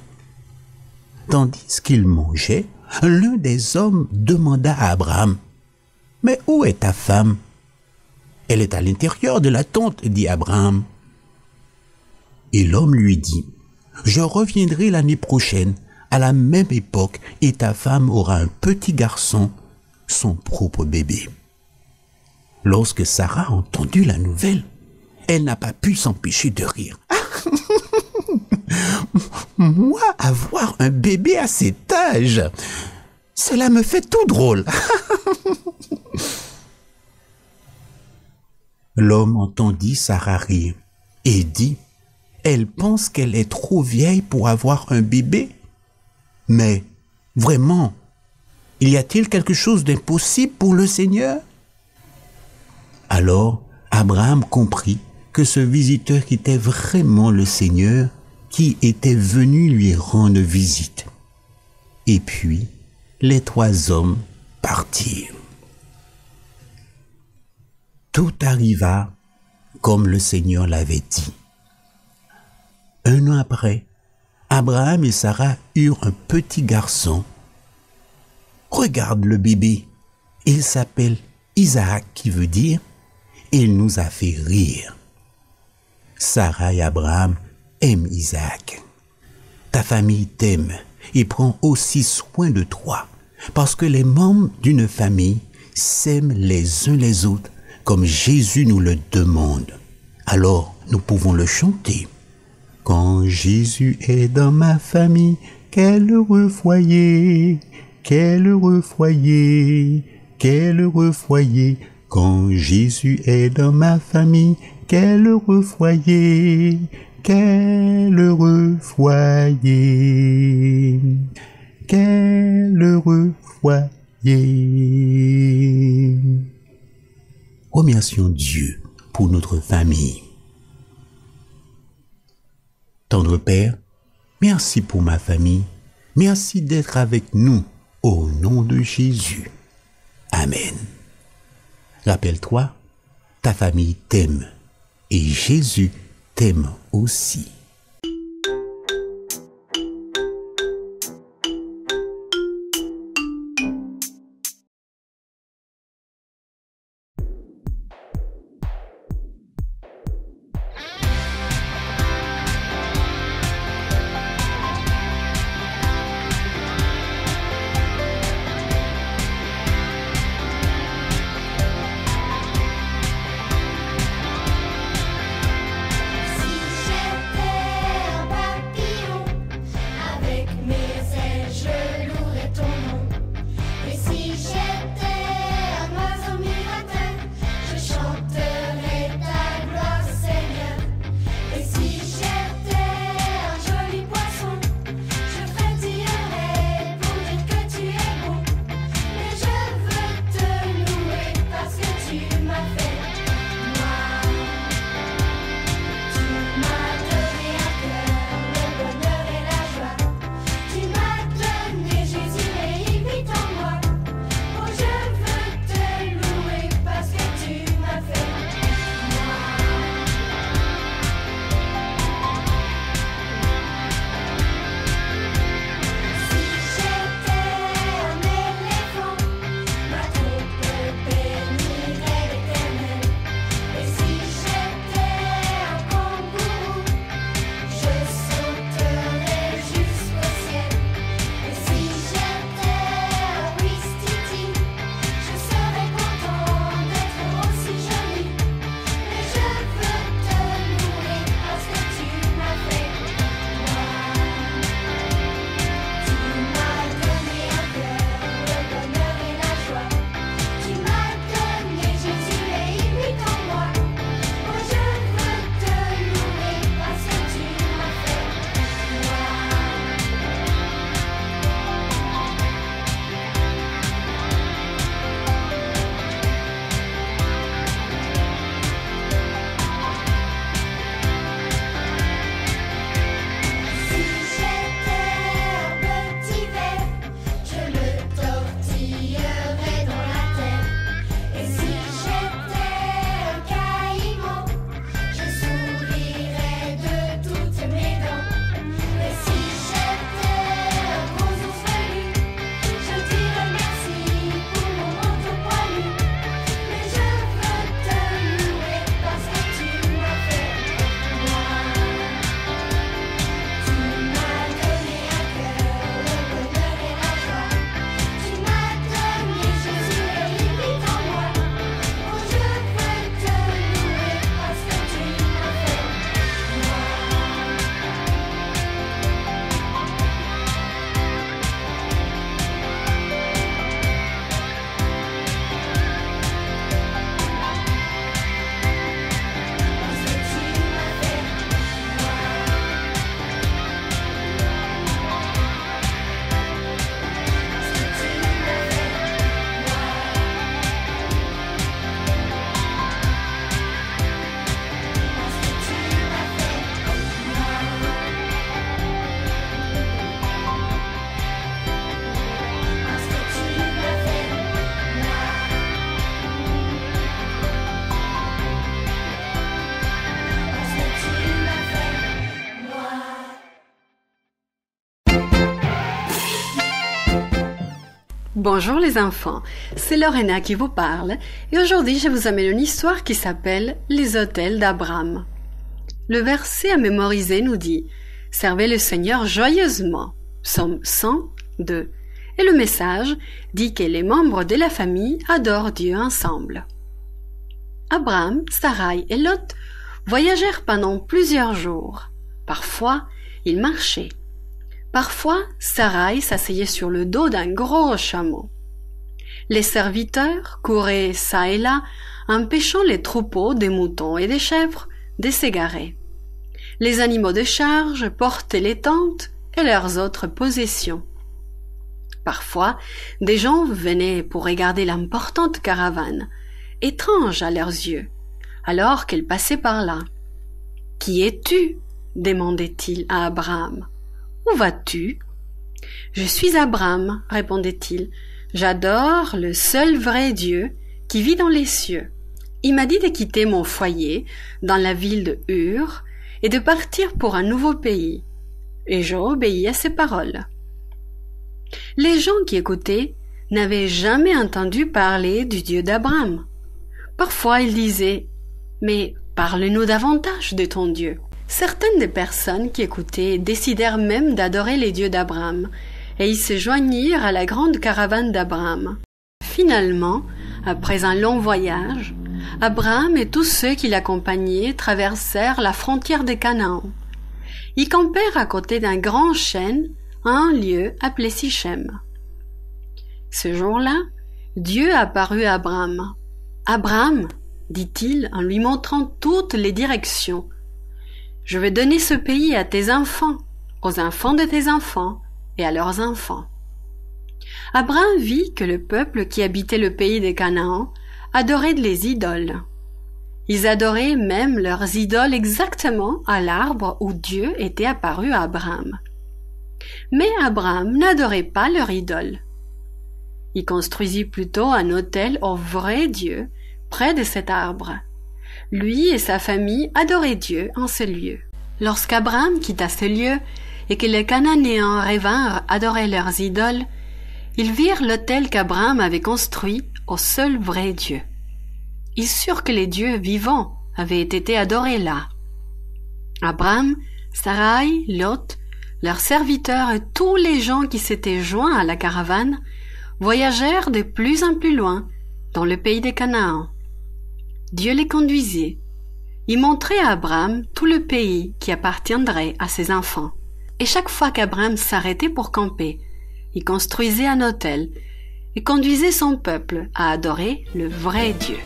Tandis qu'il mangeait, l'un des hommes demanda à Abraham, « Mais où est ta femme ?»« Elle est à l'intérieur de la tente, » dit Abraham. Et l'homme lui dit, « Je reviendrai l'année prochaine, à la même époque, et ta femme aura un petit garçon, son propre bébé. » Lorsque Sarah a entendu la nouvelle, elle n'a pas pu s'empêcher de rire. Moi, avoir un bébé à cet âge, cela me fait tout drôle. L'homme entendit Sarah rire et dit, « Elle pense qu'elle est trop vieille pour avoir un bébé. Mais vraiment, y a-t-il quelque chose d'impossible pour le Seigneur ?» Alors, Abraham comprit que ce visiteur était vraiment le Seigneur qui était venu lui rendre visite. Et puis, les 3 hommes partirent. Tout arriva comme le Seigneur l'avait dit. 1 an après, Abraham et Sarah eurent un petit garçon. Regarde le bébé, il s'appelle Isaac, qui veut dire « il nous a fait rire ». Sarah et Abraham aiment Isaac. Ta famille t'aime et prend aussi soin de toi, parce que les membres d'une famille s'aiment les uns les autres, comme Jésus nous le demande. Alors, nous pouvons le chanter. Quand Jésus est dans ma famille, quel heureux foyer, quel heureux foyer, quel heureux foyer. Quand Jésus est dans ma famille, quel heureux foyer, quel heureux foyer, quel heureux foyer. Remercions Dieu pour notre famille. Tendre Père, merci pour ma famille. Merci d'être avec nous au nom de Jésus. Amen. Rappelle-toi, ta famille t'aime et Jésus t'aime aussi. Si j'étais Bonjour les enfants, c'est Lorena qui vous parle et aujourd'hui je vous amène une histoire qui s'appelle Les autels d'Abraham. Le verset à mémoriser nous dit « Servez le Seigneur joyeusement » Psaume 102. Et le message dit que les membres de la famille adorent Dieu ensemble. Abraham, Sarai et Lot voyagèrent pendant plusieurs jours. Parfois, ils marchaient. Parfois, Sarai s'asseyait sur le dos d'un gros chameau. Les serviteurs couraient çà et là, empêchant les troupeaux des moutons et des chèvres de s'égarer. Les animaux de charge portaient les tentes et leurs autres possessions. Parfois, des gens venaient pour regarder l'importante caravane, étrange à leurs yeux, alors qu'elle passait par là. « Qui es-tu » demandait-il à Abraham. « Où vas-tu » ?« Je suis Abraham, » répondait-il. « J'adore le seul vrai Dieu qui vit dans les cieux. Il m'a dit de quitter mon foyer dans la ville de Ur et de partir pour un nouveau pays. Et j'ai obéi à ses paroles. » Les gens qui écoutaient n'avaient jamais entendu parler du Dieu d'Abraham. Parfois ils disaient « Mais parle-nous davantage de ton Dieu ». Certaines des personnes qui écoutaient décidèrent même d'adorer les dieux d'Abraham, et ils se joignirent à la grande caravane d'Abraham. Finalement, après un long voyage, Abraham et tous ceux qui l'accompagnaient traversèrent la frontière de Canaan. Ils campèrent à côté d'un grand chêne à un lieu appelé Sichem. Ce jour-là, Dieu apparut à Abraham. « Abraham, dit-il en lui montrant toutes les directions, je vais donner ce pays à tes enfants, aux enfants de tes enfants et à leurs enfants. » Abraham vit que le peuple qui habitait le pays de Canaan adorait les idoles. Ils adoraient même leurs idoles exactement à l'arbre où Dieu était apparu à Abraham. Mais Abraham n'adorait pas leur idole. Il construisit plutôt un autel au vrai Dieu près de cet arbre. Lui et sa famille adoraient Dieu en ce lieu. Lorsqu'Abraham quitta ce lieu et que les Cananéens revinrent adorer leurs idoles, ils virent l'autel qu'Abraham avait construit au seul vrai Dieu. Ils surent que les dieux vivants avaient été adorés là. Abraham, Sarai, Lot, leurs serviteurs et tous les gens qui s'étaient joints à la caravane voyagèrent de plus en plus loin dans le pays de Canaan. Dieu les conduisait. Il montrait à Abraham tout le pays qui appartiendrait à ses enfants. Et chaque fois qu'Abraham s'arrêtait pour camper, il construisait un autel et conduisait son peuple à adorer le vrai Dieu.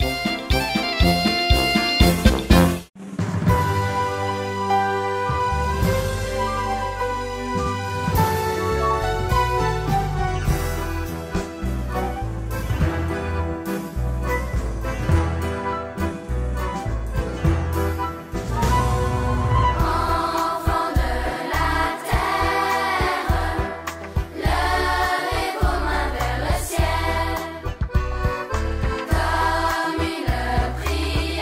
Comme une prière.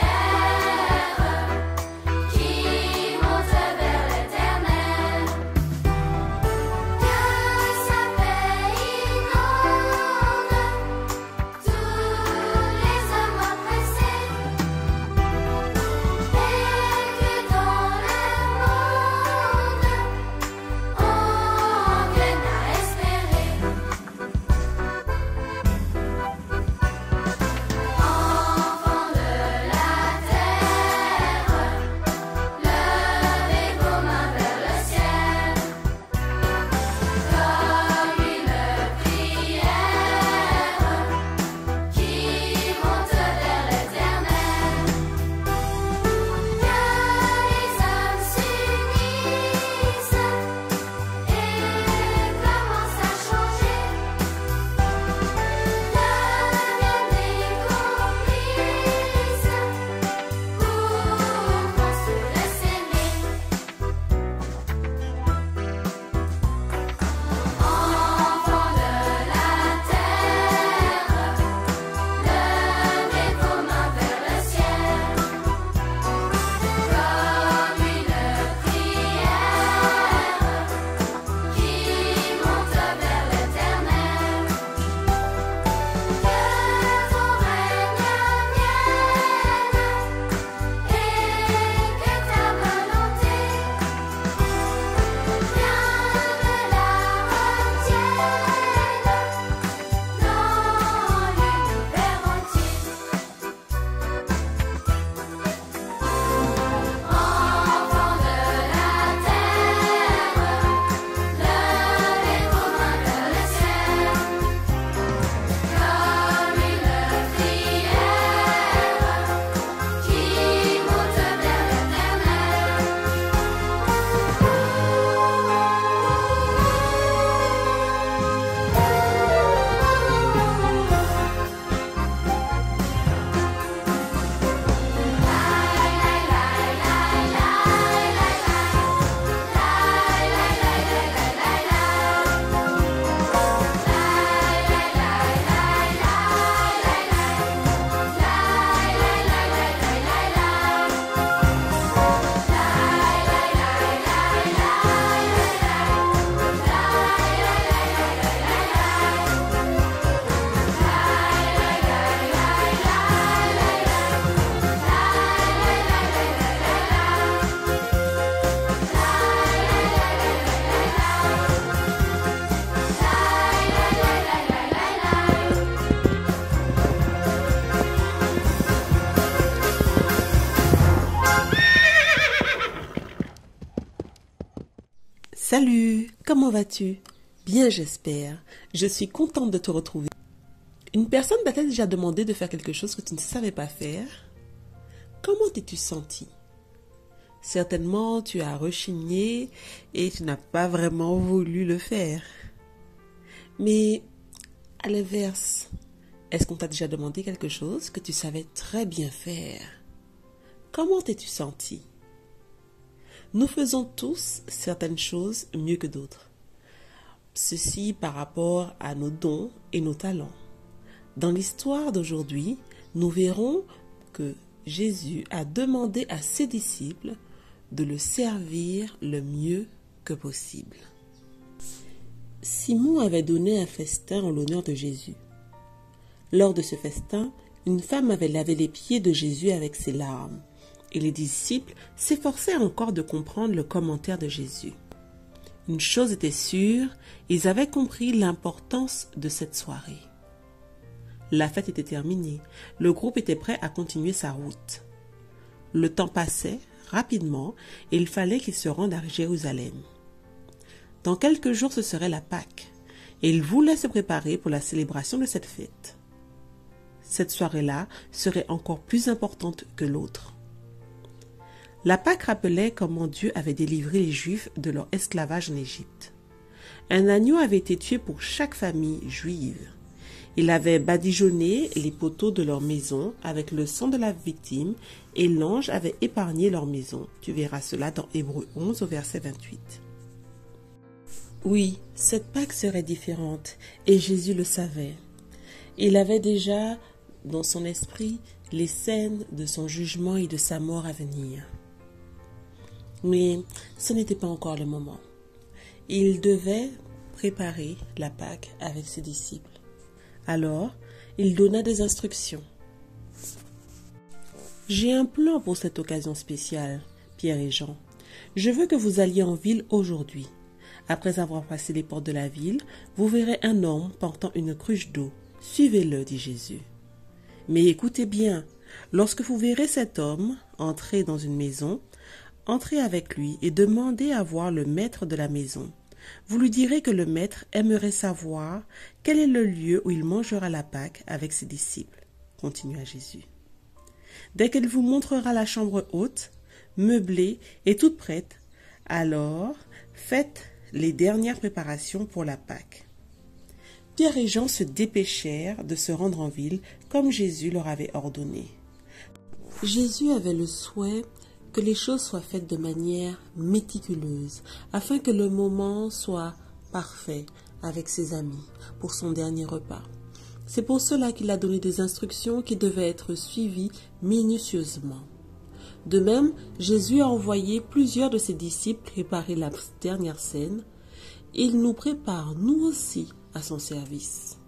Salut, comment vas-tu? Bien, j'espère. Je suis contente de te retrouver. Une personne t'a-t-elle déjà demandé de faire quelque chose que tu ne savais pas faire? Comment t'es-tu senti? Certainement, tu as rechigné et tu n'as pas vraiment voulu le faire. Mais, à l'inverse, est-ce qu'on t'a déjà demandé quelque chose que tu savais très bien faire? Comment t'es-tu senti? Nous faisons tous certaines choses mieux que d'autres. Ceci par rapport à nos dons et nos talents. Dans l'histoire d'aujourd'hui, nous verrons que Jésus a demandé à ses disciples de le servir le mieux que possible. Simon avait donné un festin en l'honneur de Jésus. Lors de ce festin, une femme avait lavé les pieds de Jésus avec ses larmes, et les disciples s'efforçaient encore de comprendre le commentaire de Jésus. Une chose était sûre, ils avaient compris l'importance de cette soirée. La fête était terminée, le groupe était prêt à continuer sa route. Le temps passait rapidement et il fallait qu'ils se rendent à Jérusalem. Dans quelques jours, ce serait la Pâque, et ils voulaient se préparer pour la célébration de cette fête. Cette soirée-là serait encore plus importante que l'autre. La Pâque rappelait comment Dieu avait délivré les Juifs de leur esclavage en Égypte. Un agneau avait été tué pour chaque famille juive. Il avait badigeonné les poteaux de leur maison avec le sang de la victime et l'ange avait épargné leur maison. Tu verras cela dans Hébreux 11 au verset 28. Oui, cette Pâque serait différente et Jésus le savait. Il avait déjà dans son esprit les scènes de son jugement et de sa mort à venir. Mais ce n'était pas encore le moment. Il devait préparer la Pâque avec ses disciples. Alors, il donna des instructions. « J'ai un plan pour cette occasion spéciale, Pierre et Jean. Je veux que vous alliez en ville aujourd'hui. Après avoir passé les portes de la ville, vous verrez un homme portant une cruche d'eau. Suivez-le, dit Jésus. Mais écoutez bien, lorsque vous verrez cet homme entrer dans une maison, entrez avec lui et demandez à voir le maître de la maison. Vous lui direz que le maître aimerait savoir quel est le lieu où il mangera la Pâque avec ses disciples, continua Jésus. Dès qu'il vous montrera la chambre haute, meublée et toute prête, alors faites les dernières préparations pour la Pâque. Pierre et Jean se dépêchèrent de se rendre en ville comme Jésus leur avait ordonné. Jésus avait le souhait que les choses soient faites de manière méticuleuse, afin que le moment soit parfait avec ses amis pour son dernier repas. C'est pour cela qu'il a donné des instructions qui devaient être suivies minutieusement. De même, Jésus a envoyé plusieurs de ses disciples préparer la dernière scène. Il nous prépare, nous aussi, à son service.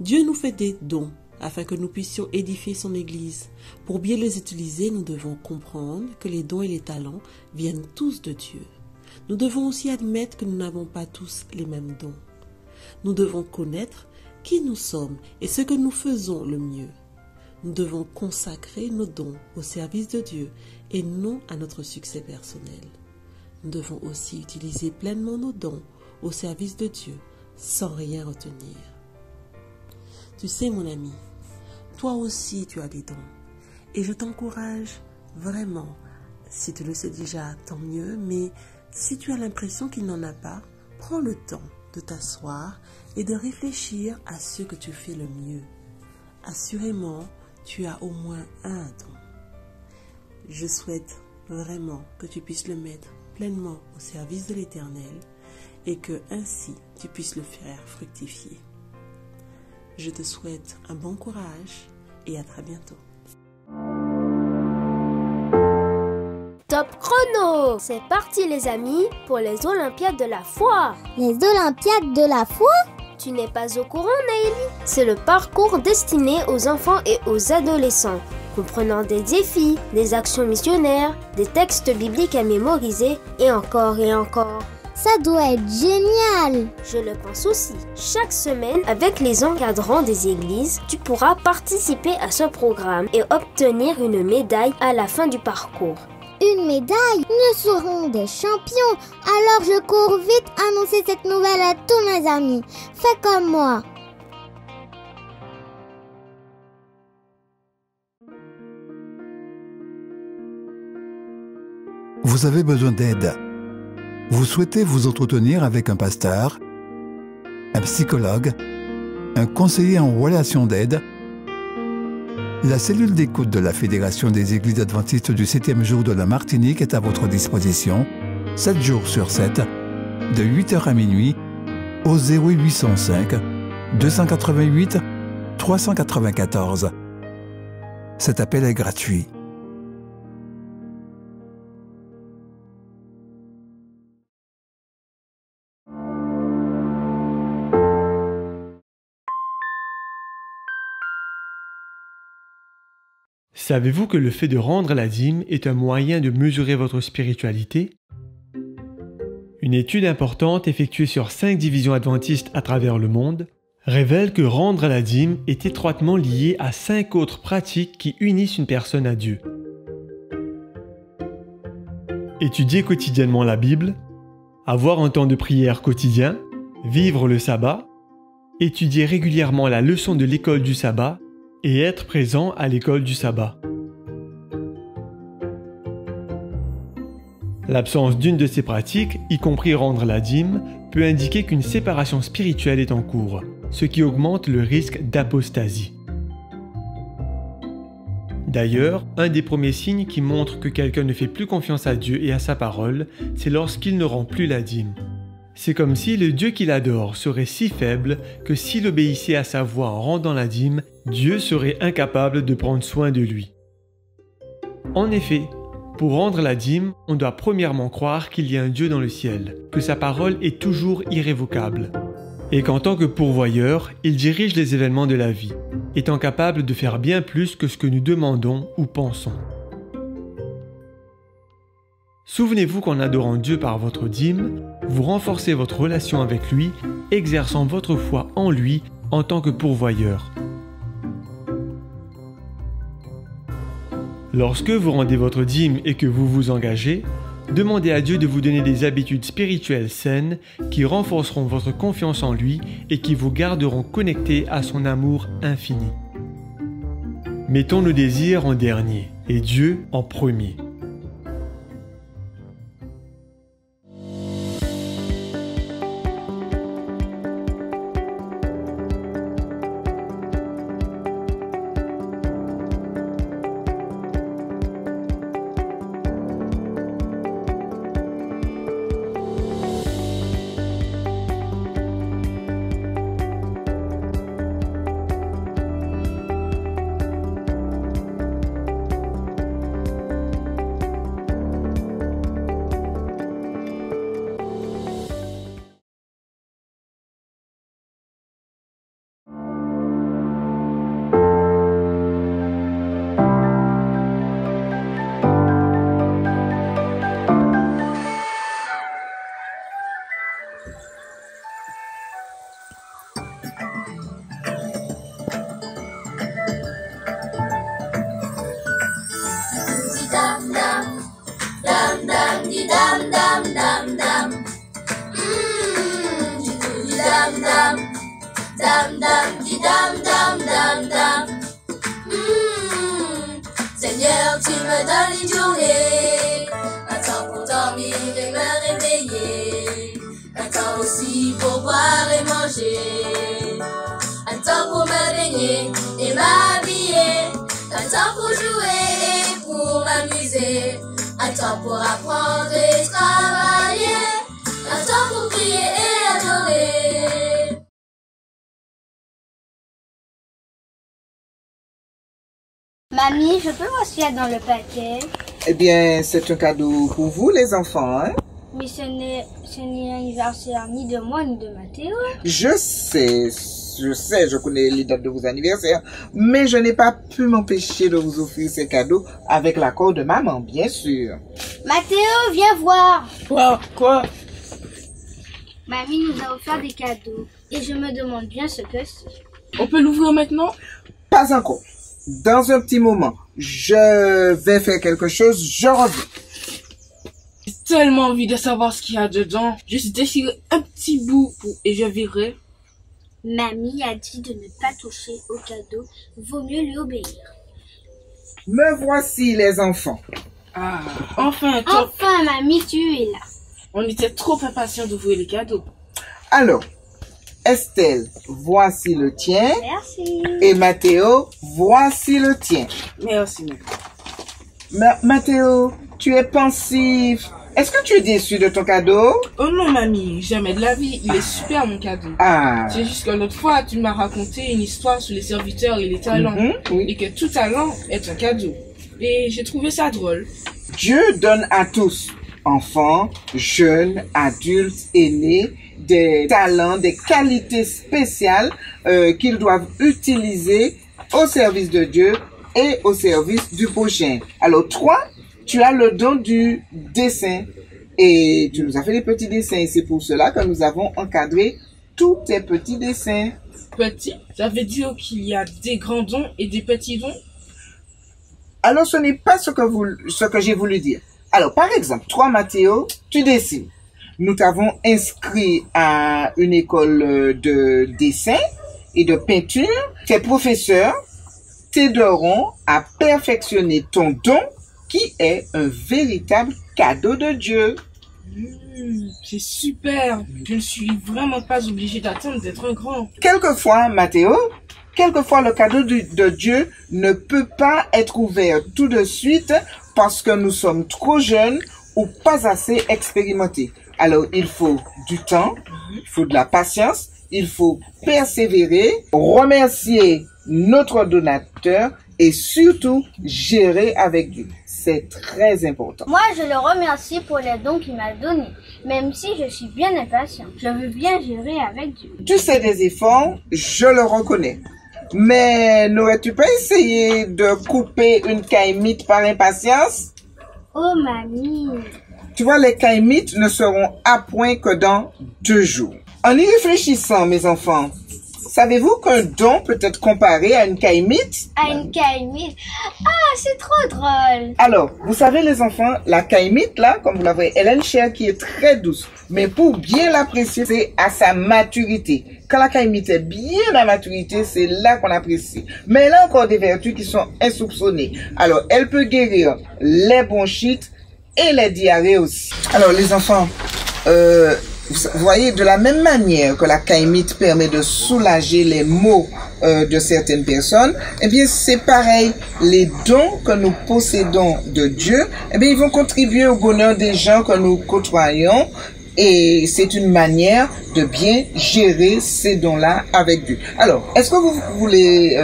Dieu nous fait des dons afin que nous puissions édifier son Église. Pour bien les utiliser, nous devons comprendre que les dons et les talents viennent tous de Dieu. Nous devons aussi admettre que nous n'avons pas tous les mêmes dons. Nous devons connaître qui nous sommes et ce que nous faisons le mieux. Nous devons consacrer nos dons au service de Dieu et non à notre succès personnel. Nous devons aussi utiliser pleinement nos dons au service de Dieu sans rien retenir. Tu sais, mon ami, toi aussi tu as des dons et je t'encourage vraiment, si tu le sais déjà, tant mieux, mais si tu as l'impression qu'il n'en a pas, prends le temps de t'asseoir et de réfléchir à ce que tu fais le mieux. Assurément, tu as au moins un don. Je souhaite vraiment que tu puisses le mettre pleinement au service de l'Éternel et que ainsi tu puisses le faire fructifier. Je te souhaite un bon courage et à très bientôt. Top chrono! C'est parti les amis pour les Olympiades de la foi. Les Olympiades de la foi? Tu n'es pas au courant, Naëlie? C'est le parcours destiné aux enfants et aux adolescents, comprenant des défis, des actions missionnaires, des textes bibliques à mémoriser et encore et encore. Ça doit être génial! Je le pense aussi. Chaque semaine, avec les encadrants des églises, tu pourras participer à ce programme et obtenir une médaille à la fin du parcours. une médaille, nous serons des champions. Alors je cours vite annoncer cette nouvelle à tous mes amis. Fais comme moi. Vous avez besoin d'aide. Vous souhaitez vous entretenir avec un pasteur, un psychologue, un conseiller en relations d'aide. La cellule d'écoute de la Fédération des Églises adventistes du 7e jour de la Martinique est à votre disposition, 7 jours sur 7, de 8h à minuit, au 0805 288 394. Cet appel est gratuit. Savez-vous que le fait de rendre la dîme est un moyen de mesurer votre spiritualité? Une étude importante effectuée sur 5 divisions adventistes à travers le monde révèle que rendre la dîme est étroitement lié à 5 autres pratiques qui unissent une personne à Dieu. Étudier quotidiennement la Bible, avoir un temps de prière quotidien, vivre le sabbat, étudier régulièrement la leçon de l'école du sabbat et être présent à l'école du sabbat. L'absence d'une de ces pratiques, y compris rendre la dîme, peut indiquer qu'une séparation spirituelle est en cours, ce qui augmente le risque d'apostasie. D'ailleurs, un des premiers signes qui montre que quelqu'un ne fait plus confiance à Dieu et à sa parole, c'est lorsqu'il ne rend plus la dîme. C'est comme si le Dieu qu'il adore serait si faible que s'il obéissait à sa voix en rendant la dîme, Dieu serait incapable de prendre soin de lui. En effet, pour rendre la dîme, on doit premièrement croire qu'il y a un Dieu dans le ciel, que sa parole est toujours irrévocable, et qu'en tant que pourvoyeur, il dirige les événements de la vie, étant capable de faire bien plus que ce que nous demandons ou pensons. Souvenez-vous qu'en adorant Dieu par votre dîme, vous renforcez votre relation avec lui, exerçant votre foi en lui en tant que pourvoyeur. Lorsque vous rendez votre dîme et que vous vous engagez, demandez à Dieu de vous donner des habitudes spirituelles saines qui renforceront votre confiance en lui et qui vous garderont connectés à son amour infini. Mettons nos désirs en dernier et Dieu en premier. Seigneur, tu me donnes une journée, un temps pour dormir et me réveiller, un temps aussi pour boire et manger, un temps pour me baigner et m'habiller, un temps pour jouer et pour m'amuser, un temps pour apprendre et travailler, un temps pour prier et adorer. Mamie, je peux voir ce qu'il y a dans le paquet? Eh bien, c'est un cadeau pour vous, les enfants, hein? Mais ce n'est l'anniversaire ni de moi ni de Mathéo. Je sais, je connais les dates de vos anniversaires, mais je n'ai pas pu m'empêcher de vous offrir ces cadeaux avec l'accord de maman, bien sûr. Mathéo, viens voir. Quoi? Mamie nous a offert des cadeaux et je me demande bien ce que c'est. On peut l'ouvrir maintenant? Pas encore. Dans un petit moment, je vais faire quelque chose, je reviens. tellement envie de savoir ce qu'il y a dedans. Juste déchirer un petit bout et je verrai. Mamie a dit de ne pas toucher au cadeau. Vaut mieux lui obéir. Me voici, les enfants. Ah, enfin, mamie, tu es là. On était trop impatients d'ouvrir les cadeaux. Alors, Estelle, voici le tien. Merci. Et Mathéo, voici le tien. Merci. Mathéo, tu es pensif. Est-ce que tu es déçu de ton cadeau? Oh non, mamie, jamais de la vie. Il est super, mon cadeau. Ah. C'est juste que l'autre fois, tu m'as raconté une histoire sur les serviteurs et les talents. Oui. Et que tout talent est un cadeau. Et j'ai trouvé ça drôle. Dieu donne à tous, enfants, jeunes, adultes, aînés, des talents, des qualités spéciales qu'ils doivent utiliser au service de Dieu et au service du prochain. Alors toi, tu as le don du dessin et tu nous as fait des petits dessins et c'est pour cela que nous avons encadré tous tes petits dessins. Petits? Ça veut dire qu'il y a des grands dons et des petits dons? Alors ce n'est pas ce que j'ai voulu dire. Alors par exemple, toi Mathéo, tu dessines. Nous t'avons inscrit à une école de dessin et de peinture. Tes professeurs t'aideront à perfectionner ton don qui est un véritable cadeau de Dieu. C'est super. Je ne suis vraiment pas obligée d'attendre d'être un grand. Quelquefois, Mathéo, le cadeau de Dieu ne peut pas être ouvert tout de suite parce que nous sommes trop jeunes ou pas assez expérimentés. Alors, il faut du temps, il faut de la patience, il faut persévérer, remercier notre donateur et surtout gérer avec Dieu. C'est très important. Moi, je le remercie pour les dons qu'il m'a donnés. Même si je suis bien impatient, je veux bien gérer avec Dieu. Tu sais des efforts, je le reconnais. Mais n'aurais-tu pas essayé de couper une caïmite par impatience? Oh, mamie. Tu vois, les caïmites ne seront à point que dans 2 jours. En y réfléchissant, mes enfants, savez-vous qu'un don peut être comparé à une caïmite? À une caïmite? Ah, c'est trop drôle. Alors, vous savez les enfants, la caïmite là, comme vous la voyez, elle a une chair qui est très douce. Mais pour bien l'apprécier, c'est à sa maturité. Quand la caïmite est bien à maturité, c'est là qu'on apprécie. Mais elle a encore des vertus qui sont insoupçonnées. Alors, elle peut guérir les bronchites et les diarrhées aussi. Alors, les enfants, vous voyez, de la même manière que la caïmite permet de soulager les maux de certaines personnes, eh bien, c'est pareil. Les dons que nous possédons de Dieu, eh bien, ils vont contribuer au bonheur des gens que nous côtoyons. Et c'est une manière de bien gérer ces dons-là avec Dieu. Alors, est-ce que vous voulez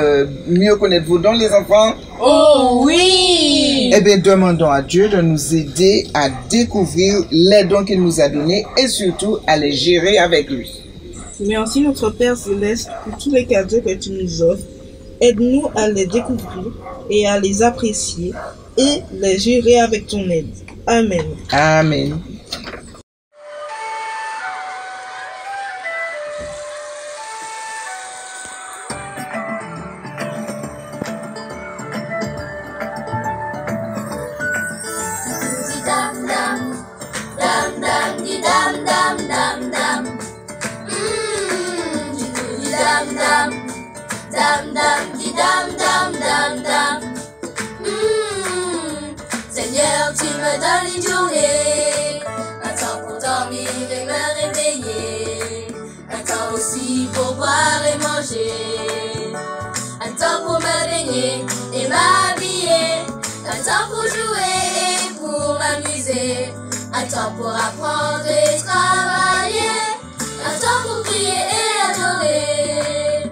mieux connaître vos dons, les enfants? Oh oui! Eh bien, demandons à Dieu de nous aider à découvrir les dons qu'il nous a donnés et surtout à les gérer avec lui. Merci notre Père Céleste pour tous les cadeaux que tu nous offres. Aide-nous à les découvrir et à les apprécier et les gérer avec ton aide. Amen. Amen. Seigneur, tu me donnes une journée, un temps pour dormir et me réveiller, un temps aussi pour boire et manger, un temps pour me baigner et m'habiller, un temps pour jouer et pour m'amuser, un temps pour apprendre et travailler, un temps pour prier et adorer.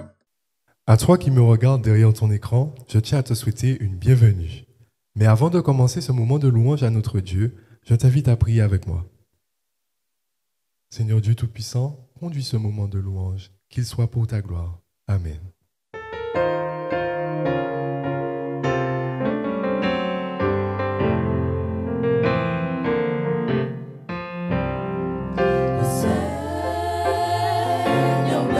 À toi qui me regardes derrière ton écran, je tiens à te souhaiter une bienvenue. Mais avant de commencer ce moment de louange à notre Dieu, je t'invite à prier avec moi. Seigneur Dieu Tout-Puissant, conduis ce moment de louange, qu'il soit pour ta gloire. Amen. Le Seigneur me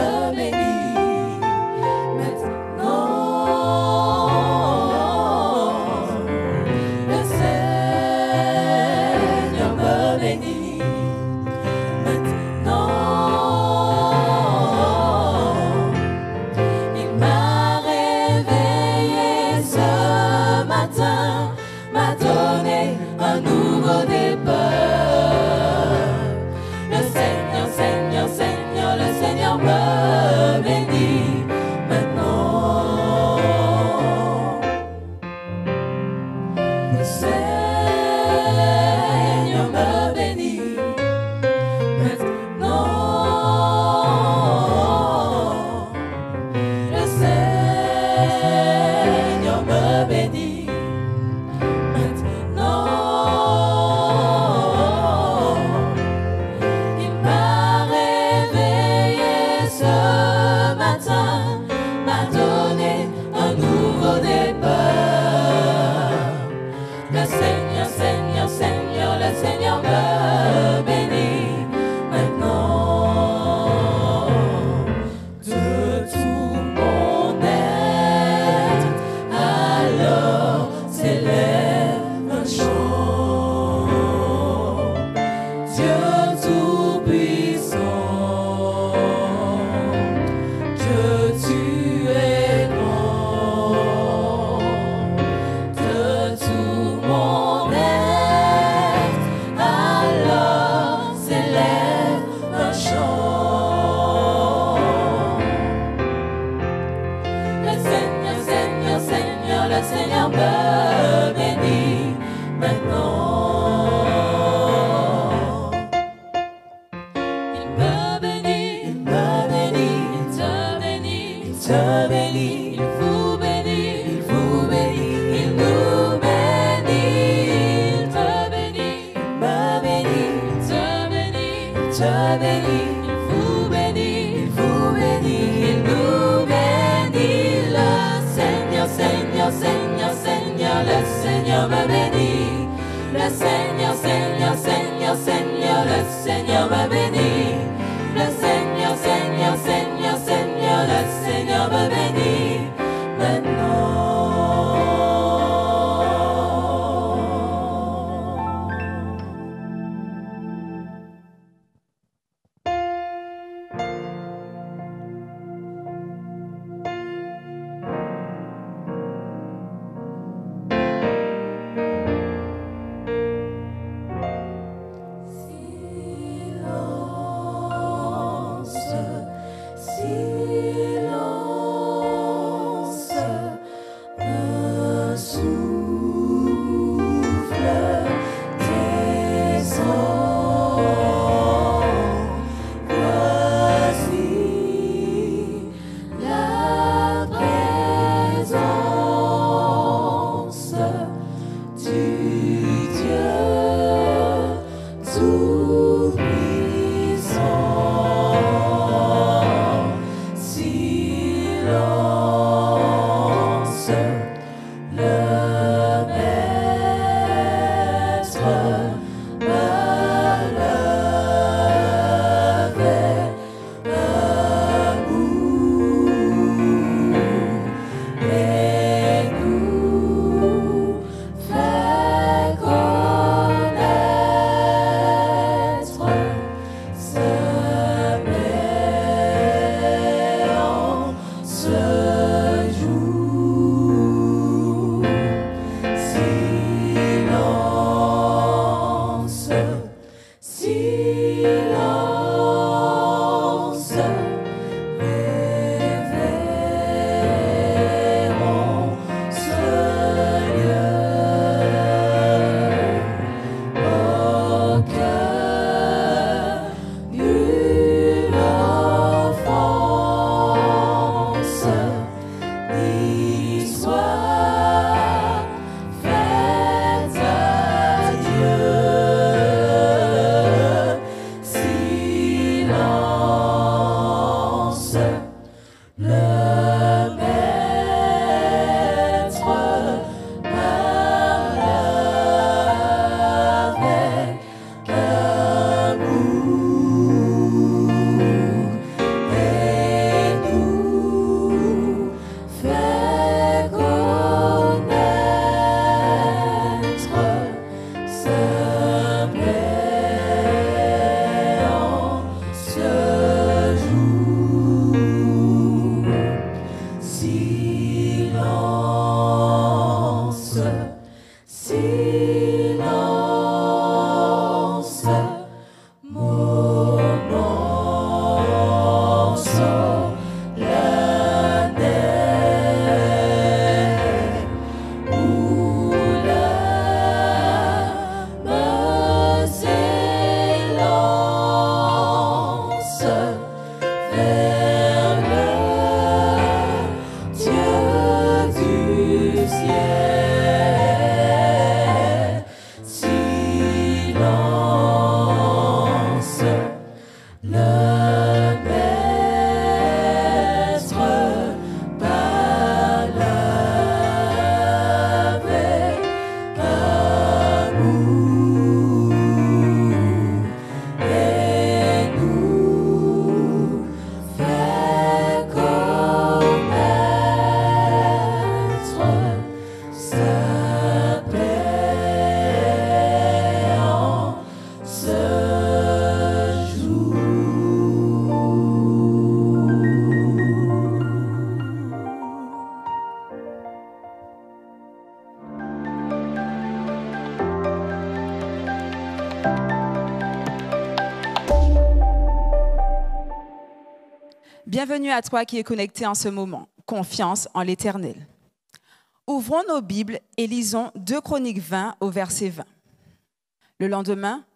bénit. nouveau départ. Le Seigneur, Seigneur, Seigneur, le Seigneur me bénit maintenant. Le Seigneur me bénit maintenant. Le Seigneur me bénit maintenant. Il m'a réveillé ce matin, m'a donné un nouveau départ. Le Seigneur, Seigneur, Seigneur, le Seigneur me bénit maintenant. De tout mon être, alors s'élève un chant. Dieu tout-puissant, que tu es grand. De tout mon être, alors s'élève un chant. Le Seigneur, Seigneur, Seigneur, le Seigneur me bénit maintenant. Il me bénit, il me bénit, il te bénit, il te bénit, il vous bénit, il vous bénit, il nous bénit, il te bénit, il me bénit, il te bénit, il te bénit, il vous bénit, il vous bénit, il nous bénit. Le Seigneur, Seigneur, Seigneur, Seigneur, le Seigneur me bénit. Le Seigneur, Seigneur, Seigneur, Seigneur, le Seigneur me bénit. Le Seigneur, Seigneur, Seigneur, Seigneur, le Seigneur me bénit maintenant. Bienvenue à toi qui es connecté en ce moment. Confiance en l'Éternel. Ouvrons nos Bibles et lisons 2 Chroniques 20 au verset 20. Le lendemain,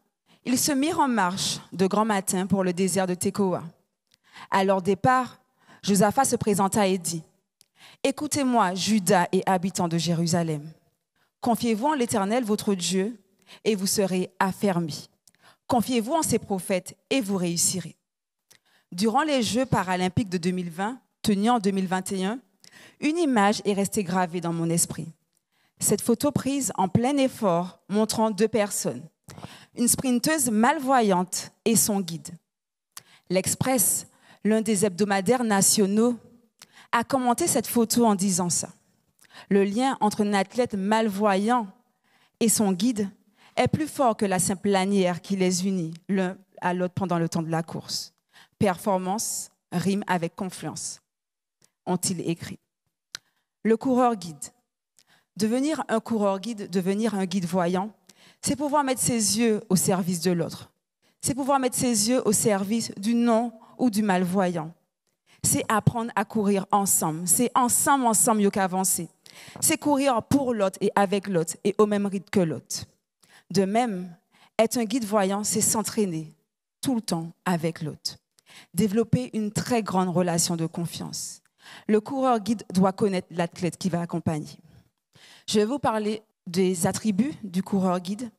ils se mirent en marche de grand matin pour le désert de Tekoa. À leur départ, Josaphat se présenta et dit : « Écoutez-moi, Juda et habitants de Jérusalem. Confiez-vous en l'Éternel, votre Dieu, et vous serez affermis. Confiez-vous en ses prophètes et vous réussirez. » Durant les Jeux paralympiques de 2020, tenus en 2021, une image est restée gravée dans mon esprit. Cette photo prise en plein effort montrant 2 personnes, une sprinteuse malvoyante et son guide. L'Express, l'un des hebdomadaires nationaux, a commenté cette photo en disant ça. Le lien entre un athlète malvoyant et son guide est plus fort que la simple lanière qui les unit l'un à l'autre pendant le temps de la course. Performance rime avec confiance, ont-ils écrit. Le coureur guide. Devenir un coureur guide, devenir un guide voyant, c'est pouvoir mettre ses yeux au service de l'autre. C'est pouvoir mettre ses yeux au service du non ou du malvoyant. C'est apprendre à courir ensemble. C'est ensemble, mieux qu'avancer. C'est courir pour l'autre et avec l'autre et au même rythme que l'autre. De même, être un guide voyant, c'est s'entraîner tout le temps avec l'autre. Développer une très grande relation de confiance. Le coureur guide doit connaître l'athlète qui va accompagner. Je vais vous parler des attributs du coureur guide.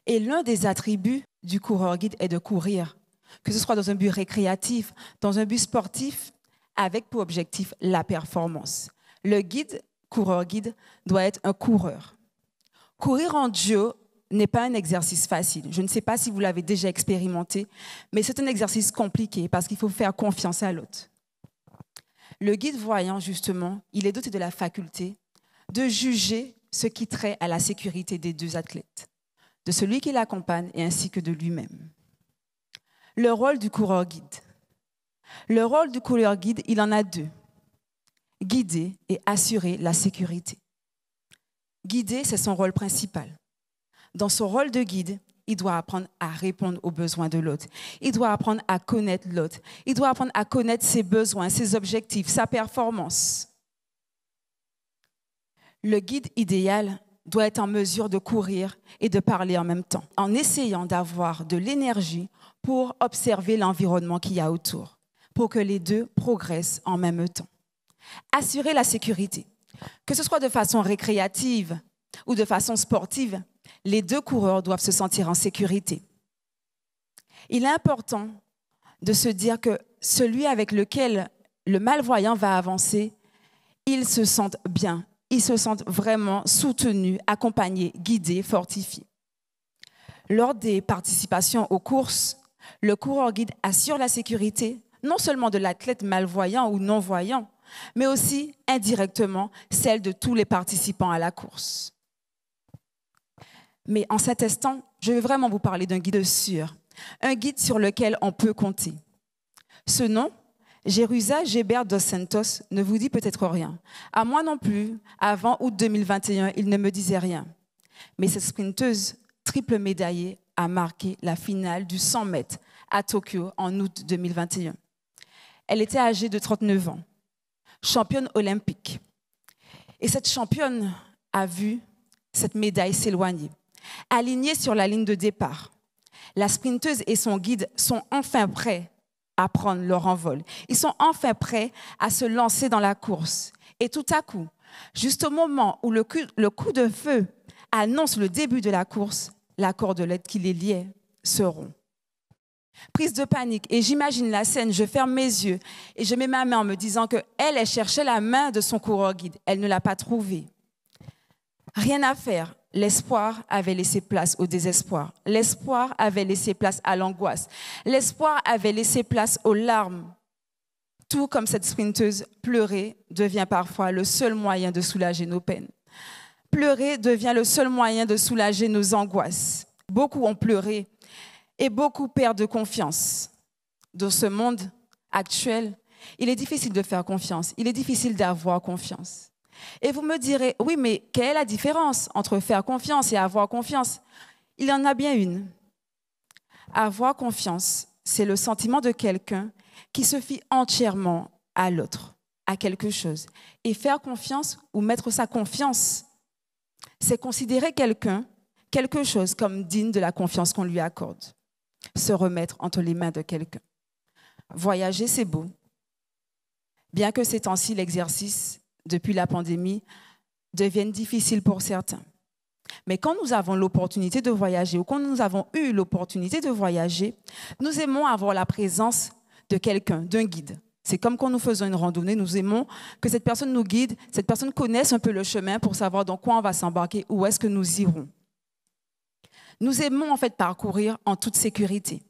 Et l'un des attributs du coureur guide est de courir, que ce soit dans un but récréatif, dans un but sportif, avec pour objectif la performance. Le guide, coureur guide, doit être un coureur. Courir en duo n'est pas un exercice facile. Je ne sais pas si vous l'avez déjà expérimenté, mais c'est un exercice compliqué parce qu'il faut faire confiance à l'autre. Le guide voyant, justement, il est doté de la faculté de juger ce qui trait à la sécurité des 2 athlètes, de celui qui l'accompagne et ainsi que de lui-même. Le rôle du coureur guide. Le rôle du coureur guide, il en a 2. Guider et assurer la sécurité. Guider, c'est son rôle principal. Dans son rôle de guide, il doit apprendre à répondre aux besoins de l'autre. Il doit apprendre à connaître l'autre. Il doit apprendre à connaître ses besoins, ses objectifs, sa performance. Le guide idéal doit être en mesure de courir et de parler en même temps, en essayant d'avoir de l'énergie pour observer l'environnement qu'il y a autour, pour que les 2 progressent en même temps. Assurer la sécurité, que ce soit de façon récréative ou de façon sportive, les 2 coureurs doivent se sentir en sécurité. Il est important de se dire que celui avec lequel le malvoyant va avancer, il se sente bien, il se sente vraiment soutenu, accompagné, guidé, fortifié. Lors des participations aux courses, le coureur guide assure la sécurité non seulement de l'athlète malvoyant ou non-voyant, mais aussi indirectement celle de tous les participants à la course. Mais en cet instant, je vais vraiment vous parler d'un guide sûr, un guide sur lequel on peut compter. Ce nom, Jerusa Gébert dos Santos, ne vous dit peut-être rien. À moi non plus, avant août 2021, il ne me disait rien. Mais cette sprinteuse triple médaillée a marqué la finale du 100 mètres à Tokyo en août 2021. Elle était âgée de 39 ans, championne olympique. Et cette championne a vu cette médaille s'éloigner. Alignée sur la ligne de départ, la sprinteuse et son guide sont enfin prêts à prendre leur envol. Ils sont enfin prêts à se lancer dans la course. Et tout à coup, juste au moment où le coup de feu annonce le début de la course, la cordelette qui les liait se rompt. Prise de panique, et j'imagine la scène, je ferme mes yeux et je mets ma main en me disant qu'elle cherchait la main de son coureur guide. Elle ne l'a pas trouvée. Rien à faire. L'espoir avait laissé place au désespoir. L'espoir avait laissé place à l'angoisse. L'espoir avait laissé place aux larmes. Tout comme cette sprinteuse, pleurer devient parfois le seul moyen de soulager nos peines. Pleurer devient le seul moyen de soulager nos angoisses. Beaucoup ont pleuré et beaucoup perdent confiance. Dans ce monde actuel, il est difficile de faire confiance. Il est difficile d'avoir confiance. Et vous me direz, oui, mais quelle est la différence entre faire confiance et avoir confiance? Il y en a bien une. Avoir confiance, c'est le sentiment de quelqu'un qui se fie entièrement à l'autre, à quelque chose. Et faire confiance ou mettre sa confiance, c'est considérer quelqu'un, quelque chose comme digne de la confiance qu'on lui accorde. Se remettre entre les mains de quelqu'un. Voyager, c'est beau. Bien que ces temps-ci, l'exercice, depuis la pandémie, devienne difficile pour certains. Mais quand nous avons l'opportunité de voyager ou quand nous avons eu l'opportunité de voyager, nous aimons avoir la présence de quelqu'un, d'un guide. C'est comme quand nous faisons une randonnée, nous aimons que cette personne nous guide, cette personne connaisse un peu le chemin pour savoir dans quoi on va s'embarquer, où est-ce que nous irons. Nous aimons en fait parcourir en toute sécurité.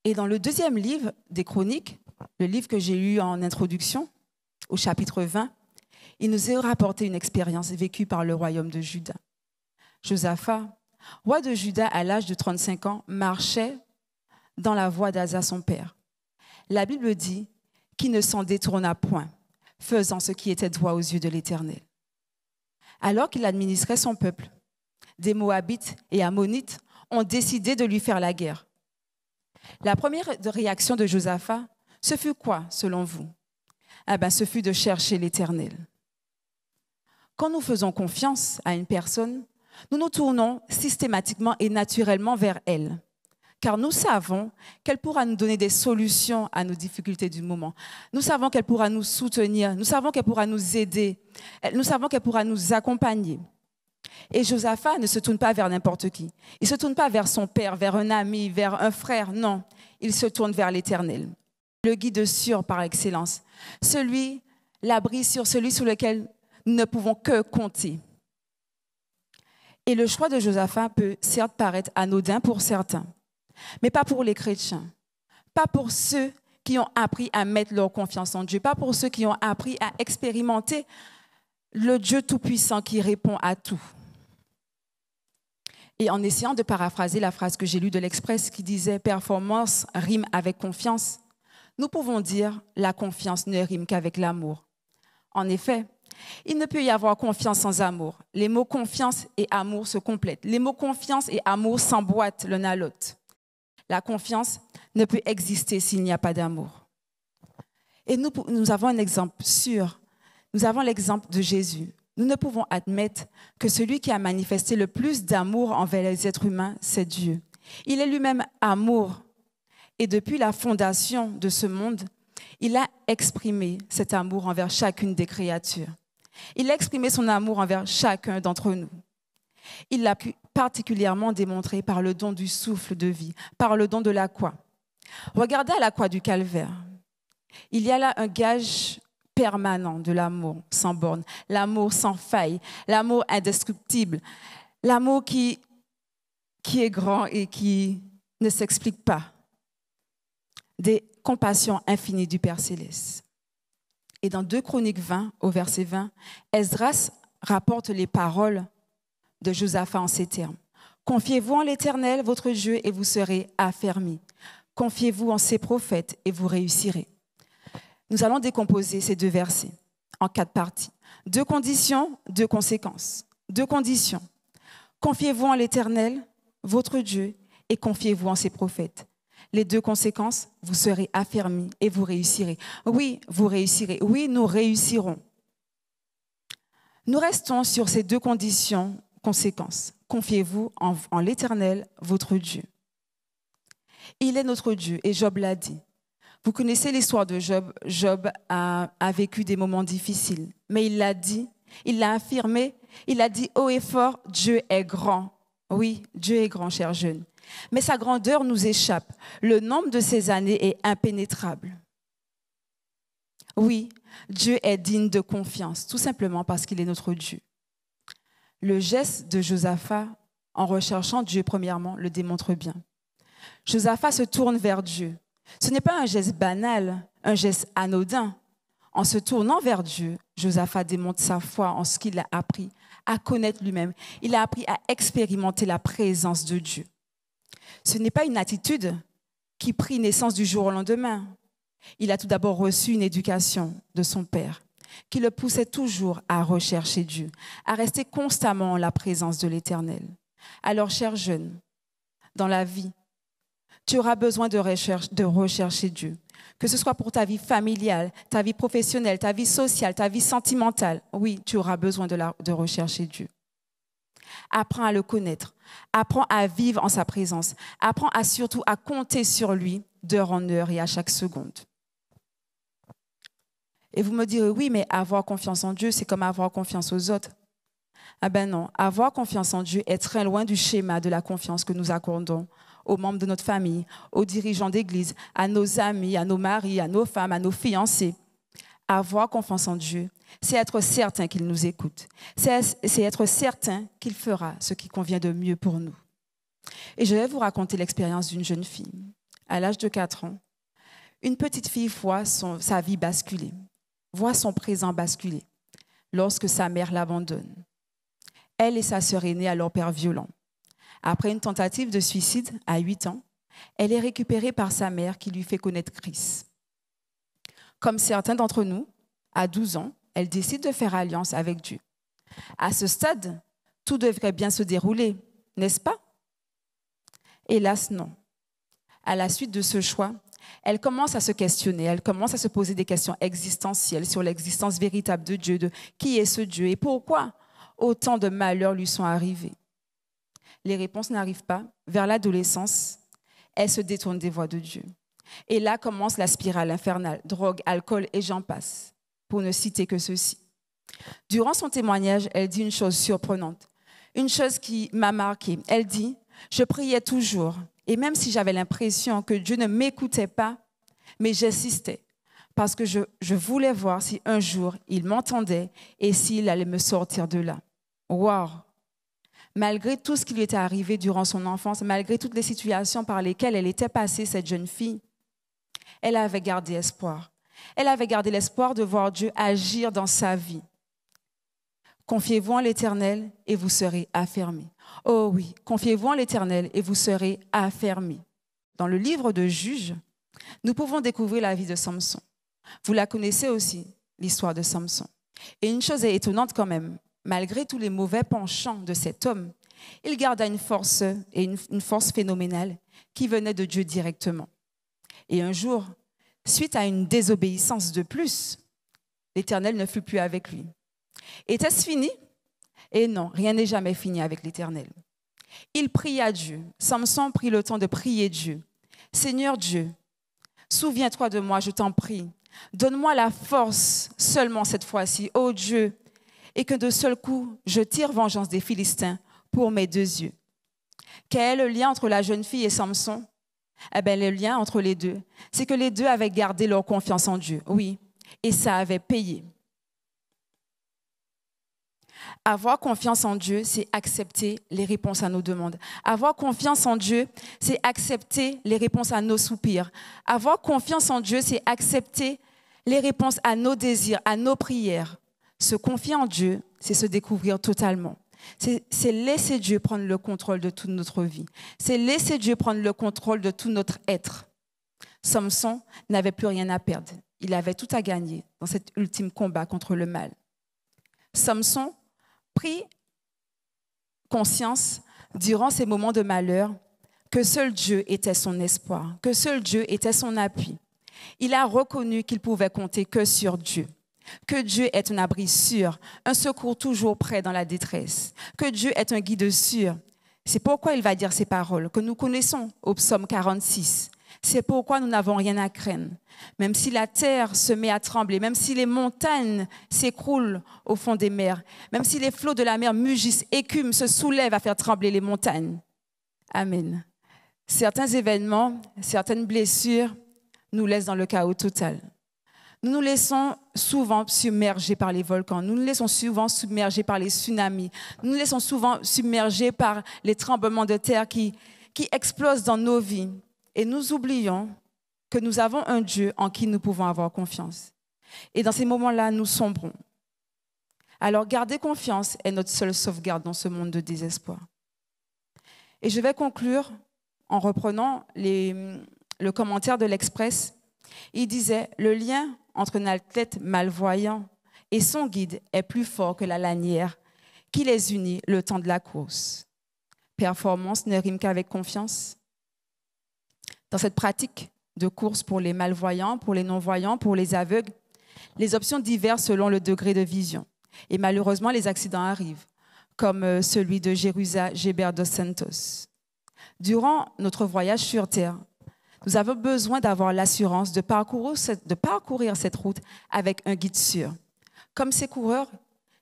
Et dans le deuxième livre des Chroniques, le livre que j'ai lu en introduction, au chapitre 20, il nous est rapporté une expérience vécue par le royaume de Juda. Josaphat, roi de Juda à l'âge de 35 ans, marchait dans la voie d'Asa son père. La Bible dit qu'il ne s'en détourna point, faisant ce qui était droit aux yeux de l'Éternel. Alors qu'il administrait son peuple, des Moabites et Ammonites ont décidé de lui faire la guerre. La première réaction de Josaphat, ce fut quoi, selon vous? Ce fut de chercher l'Éternel. Quand nous faisons confiance à une personne, nous nous tournons systématiquement et naturellement vers elle, car nous savons qu'elle pourra nous donner des solutions à nos difficultés du moment. Nous savons qu'elle pourra nous soutenir, nous savons qu'elle pourra nous aider, nous savons qu'elle pourra nous accompagner. Et Josaphat ne se tourne pas vers n'importe qui. Il ne se tourne pas vers son père, vers un ami, vers un frère, non. Il se tourne vers l'Éternel, le guide sûr par excellence, l'abri sûr, celui sur lequel nous ne pouvons que compter. Et le choix de Josaphat peut certes paraître anodin pour certains, mais pas pour les chrétiens, pas pour ceux qui ont appris à mettre leur confiance en Dieu, pas pour ceux qui ont appris à expérimenter le Dieu tout-puissant qui répond à tout. Et en essayant de paraphraser la phrase que j'ai lue de l'Express qui disait « performance rime avec confiance », nous pouvons dire « la confiance ne rime qu'avec l'amour ». En effet, il ne peut y avoir confiance sans amour. Les mots confiance et amour se complètent. Les mots confiance et amour s'emboîtent l'un à l'autre. La confiance ne peut exister s'il n'y a pas d'amour. Et nous avons un exemple sûr. Nous avons l'exemple de Jésus. Nous ne pouvons admettre que celui qui a manifesté le plus d'amour envers les êtres humains, c'est Dieu. Il est lui-même amour. Et depuis la fondation de ce monde, il a exprimé cet amour envers chacune des créatures. Il a exprimé son amour envers chacun d'entre nous. Il l'a particulièrement démontré par le don du souffle de vie, par le don de la croix. Regardez à la croix du Calvaire. Il y a là un gage permanent de l'amour sans borne, l'amour sans faille, l'amour indestructible, l'amour qui est grand et qui ne s'explique pas. Des compassions infinies du Père Céleste. Et dans 2 Chroniques 20, au verset 20, Esdras rapporte les paroles de Josaphat en ces termes. « Confiez-vous en l'Éternel, votre Dieu, et vous serez affermis. Confiez-vous en ses prophètes, et vous réussirez. » Nous allons décomposer ces 2 versets en 4 parties. 2 conditions, 2 conséquences. 2 conditions. Confiez-vous en l'Éternel, votre Dieu, et confiez-vous en ses prophètes. Les 2 conséquences, vous serez affermis et vous réussirez. Oui, vous réussirez. Oui, nous réussirons. Nous restons sur ces 2 conditions, conséquences. Confiez-vous en l'Éternel, votre Dieu. Il est notre Dieu, et Job l'a dit. Vous connaissez l'histoire de Job. Job a vécu des moments difficiles, mais il l'a dit, il l'a affirmé, il a dit haut et fort, Dieu est grand. Oui, Dieu est grand, chers jeunes. Mais sa grandeur nous échappe. Le nombre de ses années est impénétrable. Oui, Dieu est digne de confiance, tout simplement parce qu'il est notre Dieu. Le geste de Josaphat, en recherchant Dieu premièrement, le démontre bien. Josaphat se tourne vers Dieu. Ce n'est pas un geste banal, un geste anodin. En se tournant vers Dieu, Josaphat démontre sa foi en ce qu'il a appris à connaître lui-même. Il a appris à expérimenter la présence de Dieu. Ce n'est pas une attitude qui prit naissance du jour au lendemain. Il a tout d'abord reçu une éducation de son père qui le poussait toujours à rechercher Dieu, à rester constamment en la présence de l'Éternel. Alors, chers jeunes, dans la vie, Tu auras besoin de rechercher Dieu. Que ce soit pour ta vie familiale, ta vie professionnelle, ta vie sociale, ta vie sentimentale. Oui, tu auras besoin de rechercher Dieu. Apprends à le connaître. Apprends à vivre en sa présence. Apprends surtout à compter sur lui d'heure en heure et à chaque seconde. Et vous me direz, oui, mais avoir confiance en Dieu, c'est comme avoir confiance aux autres. Ah ben non, avoir confiance en Dieu est très loin du schéma de la confiance que nous accordons aux membres de notre famille, aux dirigeants d'église, à nos amis, à nos maris, à nos femmes, à nos fiancés. Avoir confiance en Dieu, c'est être certain qu'il nous écoute. C'est être certain qu'il fera ce qui convient de mieux pour nous. Et je vais vous raconter l'expérience d'une jeune fille. À l'âge de 4 ans, une petite fille voit sa vie basculer, voit son présent basculer lorsque sa mère l'abandonne. Elle et sa sœur aînée à leur père violent. Après une tentative de suicide à 8 ans, elle est récupérée par sa mère qui lui fait connaître Christ. Comme certains d'entre nous, à 12 ans, elle décide de faire alliance avec Dieu. À ce stade, tout devrait bien se dérouler, n'est-ce pas? Hélas, non. À la suite de ce choix, elle commence à se questionner, elle commence à se poser des questions existentielles sur l'existence véritable de Dieu, de qui est ce Dieu et pourquoi autant de malheurs lui sont arrivés. Les réponses n'arrivent pas. Vers l'adolescence, elle se détourne des voies de Dieu. Et là commence la spirale infernale, drogue, alcool et j'en passe, pour ne citer que ceci. Durant son témoignage, elle dit une chose surprenante, une chose qui m'a marquée. Elle dit, je priais toujours, et même si j'avais l'impression que Dieu ne m'écoutait pas, mais j'insistais, parce que je voulais voir si un jour il m'entendait et s'il allait me sortir de là. Wow! Malgré tout ce qui lui était arrivé durant son enfance, malgré toutes les situations par lesquelles elle était passée, cette jeune fille, elle avait gardé espoir. Elle avait gardé l'espoir de voir Dieu agir dans sa vie. Confiez-vous en l'Éternel et vous serez affermis. Oh oui, confiez-vous en l'Éternel et vous serez affermis. Dans le livre de Juges, nous pouvons découvrir la vie de Samson. Vous la connaissez aussi, l'histoire de Samson. Et une chose est étonnante quand même. Malgré tous les mauvais penchants de cet homme, il garda une force phénoménale qui venait de Dieu directement. Et un jour, suite à une désobéissance de plus, l'Éternel ne fut plus avec lui. Était-ce fini? Et non, rien n'est jamais fini avec l'Éternel. Il pria Dieu. Samson prit le temps de prier Dieu. Seigneur Dieu, souviens-toi de moi, je t'en prie. Donne-moi la force seulement cette fois-ci, ô Dieu, et que de seul coup, je tire vengeance des Philistins pour mes 2 yeux. Quel est le lien entre la jeune fille et Samson? Eh bien, le lien entre les deux, c'est que les deux avaient gardé leur confiance en Dieu, oui, et ça avait payé. Avoir confiance en Dieu, c'est accepter les réponses à nos demandes. Avoir confiance en Dieu, c'est accepter les réponses à nos soupirs. Avoir confiance en Dieu, c'est accepter les réponses à nos désirs, à nos prières. Se confier en Dieu, c'est se découvrir totalement. C'est laisser Dieu prendre le contrôle de toute notre vie. C'est laisser Dieu prendre le contrôle de tout notre être. Samson n'avait plus rien à perdre. Il avait tout à gagner dans cet ultime combat contre le mal. Samson prit conscience durant ces moments de malheur que seul Dieu était son espoir, que seul Dieu était son appui. Il a reconnu qu'il pouvait compter que sur Dieu. Que Dieu est un abri sûr, un secours toujours prêt dans la détresse. Que Dieu est un guide sûr. C'est pourquoi il va dire ces paroles que nous connaissons au psaume 46. C'est pourquoi nous n'avons rien à craindre. Même si la terre se met à trembler, même si les montagnes s'écroulent au fond des mers, même si les flots de la mer mugissent, écument, se soulèvent à faire trembler les montagnes. Amen. Certains événements, certaines blessures nous laissent dans le chaos total. Nous nous laissons souvent submerger par les volcans, nous nous laissons souvent submerger par les tsunamis, nous nous laissons souvent submerger par les tremblements de terre qui explosent dans nos vies. Et nous oublions que nous avons un Dieu en qui nous pouvons avoir confiance. Et dans ces moments-là, nous sombrons. Alors, garder confiance est notre seule sauvegarde dans ce monde de désespoir. Et je vais conclure en reprenant le commentaire de l'Express. Il disait « Le lien entre un athlète malvoyant et son guide est plus fort que la lanière qui les unit le temps de la course. Performance ne rime qu'avec confiance. Dans cette pratique de course pour les malvoyants, pour les non-voyants, pour les aveugles, les options diffèrent selon le degré de vision. Et malheureusement, les accidents arrivent, comme celui de Jerusa Gilbert dos Santos. Durant notre voyage sur Terre, nous avons besoin d'avoir l'assurance de parcourir cette route avec un guide sûr. Comme ces coureurs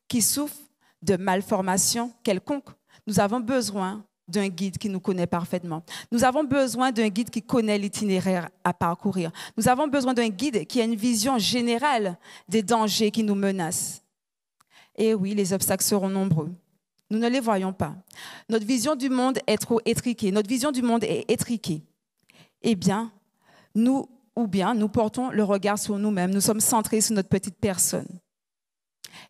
qui souffrent de malformations quelconques, nous avons besoin d'un guide qui nous connaît parfaitement. Nous avons besoin d'un guide qui connaît l'itinéraire à parcourir. Nous avons besoin d'un guide qui a une vision générale des dangers qui nous menacent. Et oui, les obstacles seront nombreux. Nous ne les voyons pas. Notre vision du monde est trop étriquée. Notre vision du monde est étriquée. Eh bien, nous portons le regard sur nous-mêmes. Nous sommes centrés sur notre petite personne.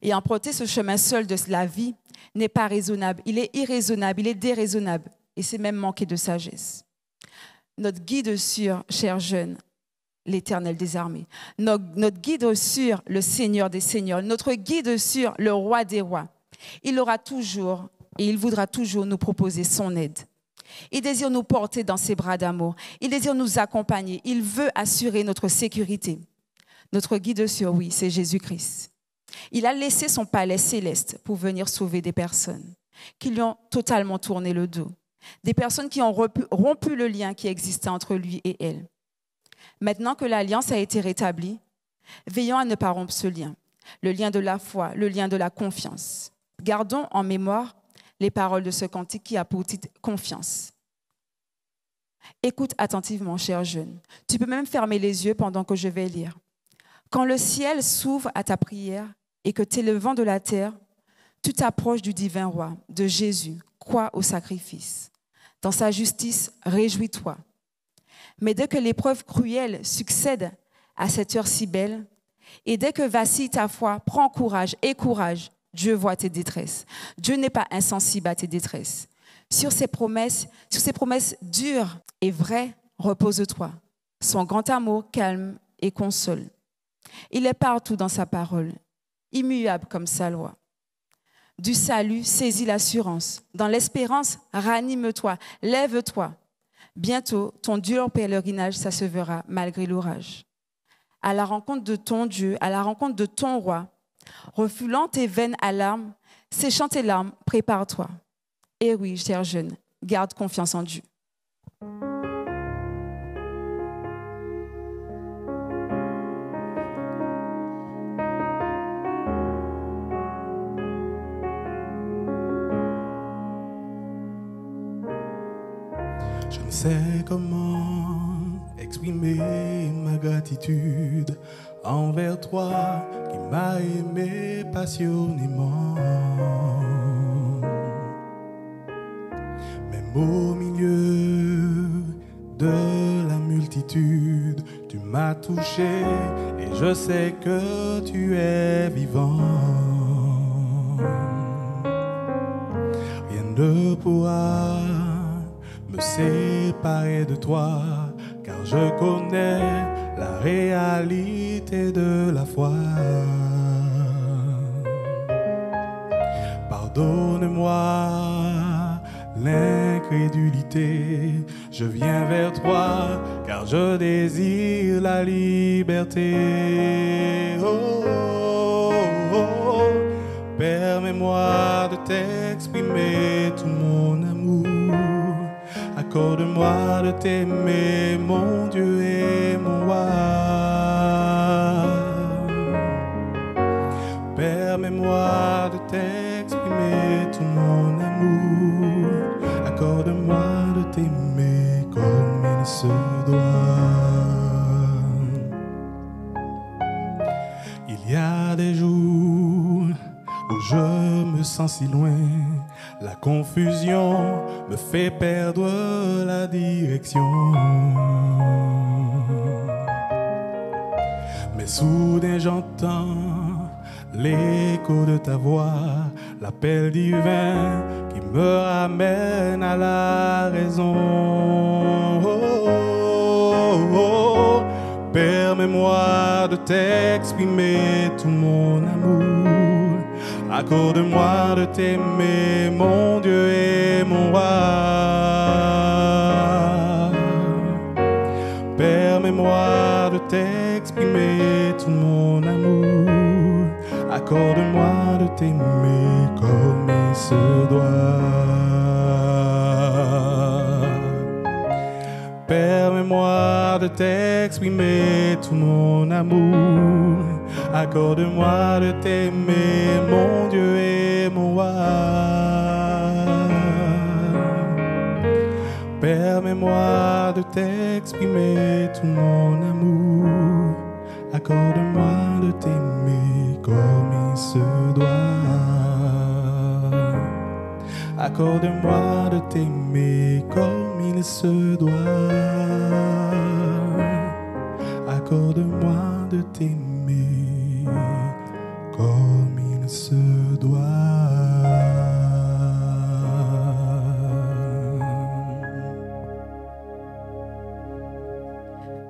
Et emprunter ce chemin seul de la vie n'est pas raisonnable. Il est irraisonnable, il est déraisonnable. Et c'est même manquer de sagesse. Notre guide sûr, chers jeunes, l'Éternel des armées. Notre guide sûr, le Seigneur des seigneurs. Notre guide sûr, le Roi des rois. Il aura toujours et il voudra toujours nous proposer son aide. Il désire nous porter dans ses bras d'amour. Il désire nous accompagner. Il veut assurer notre sécurité. Notre guide sûr, oui, c'est Jésus-Christ. Il a laissé son palais céleste pour venir sauver des personnes qui lui ont totalement tourné le dos. Des personnes qui ont rompu le lien qui existait entre lui et elle. Maintenant que l'alliance a été rétablie, veillons à ne pas rompre ce lien. Le lien de la foi, le lien de la confiance. Gardons en mémoire les paroles de ce cantique qui a pour titre « Confiance ». Écoute attentivement, cher jeune. Tu peux même fermer les yeux pendant que je vais lire. Quand le ciel s'ouvre à ta prière et que t'élevant de la terre, tu t'approches du divin roi, de Jésus, crois au sacrifice. Dans sa justice, réjouis-toi. Mais dès que l'épreuve cruelle succède à cette heure si belle, et dès que vacille ta foi, prends courage et courage. Dieu voit tes détresses. Dieu n'est pas insensible à tes détresses. Sur ses promesses dures et vraies, repose-toi. Son grand amour calme et console. Il est partout dans sa parole, immuable comme sa loi. Du salut, saisis l'assurance. Dans l'espérance, ranime-toi, lève-toi. Bientôt, ton dur pèlerinage s'achèvera malgré l'orage. À la rencontre de ton Dieu, à la rencontre de ton roi, refoulant tes vaines alarmes, séchant tes larmes, prépare-toi. Et oui, cher jeune, garde confiance en Dieu. Je ne sais comment exprimer ma gratitude envers toi qui m'as aimé passionnément. Même au milieu de la multitude, tu m'as touché et je sais que tu es vivant. Rien ne pourra me séparer de toi, car je connais la réalité de la foi. Pardonne-moi l'incrédulité, je viens vers toi, car je désire la liberté. Oh, oh, oh. Permets-moi de t'exprimer tout mon amour. Accorde-moi de t'aimer, mon Dieu et mon roi. Permets-moi de t'exprimer tout mon amour. Accorde-moi de t'aimer comme il se doit. Il y a des jours où je me sens si loin. La confusion me fait perdre la direction. Mais soudain j'entends l'écho de ta voix, l'appel divin qui me ramène à la raison. Oh, oh, oh. Permets-moi de t'exprimer tout mon amour. Accorde-moi de t'aimer, mon Dieu et mon roi. Permets-moi de t'exprimer tout mon amour. Accorde-moi de t'aimer comme il se doit. Permets-moi de t'exprimer tout mon amour. Accorde-moi de t'aimer, mon Dieu et mon roi. Permets-moi de t'exprimer tout mon amour. Accorde-moi de t'aimer comme il se doit. Accorde-moi de t'aimer comme il se doit. Accorde-moi de t'aimer comme il se doit.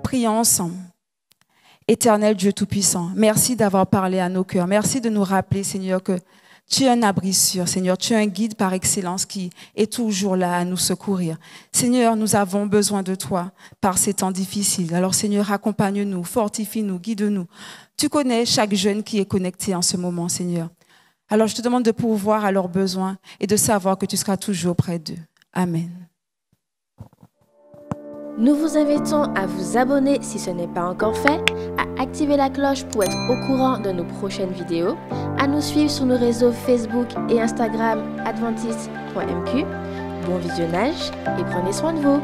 Prions ensemble. Éternel Dieu Tout-Puissant, merci d'avoir parlé à nos cœurs. Merci de nous rappeler, Seigneur, que tu es un abri sûr. Seigneur, tu es un guide par excellence qui est toujours là à nous secourir. Seigneur, nous avons besoin de toi par ces temps difficiles. Alors, Seigneur, accompagne-nous, fortifie-nous, guide-nous. Tu connais chaque jeune qui est connecté en ce moment, Seigneur. Alors, je te demande de pourvoir à leurs besoins et de savoir que tu seras toujours près d'eux. Amen. Nous vous invitons à vous abonner si ce n'est pas encore fait, à activer la cloche pour être au courant de nos prochaines vidéos, à nous suivre sur nos réseaux Facebook et Instagram adventiste.mq. Bon visionnage et prenez soin de vous.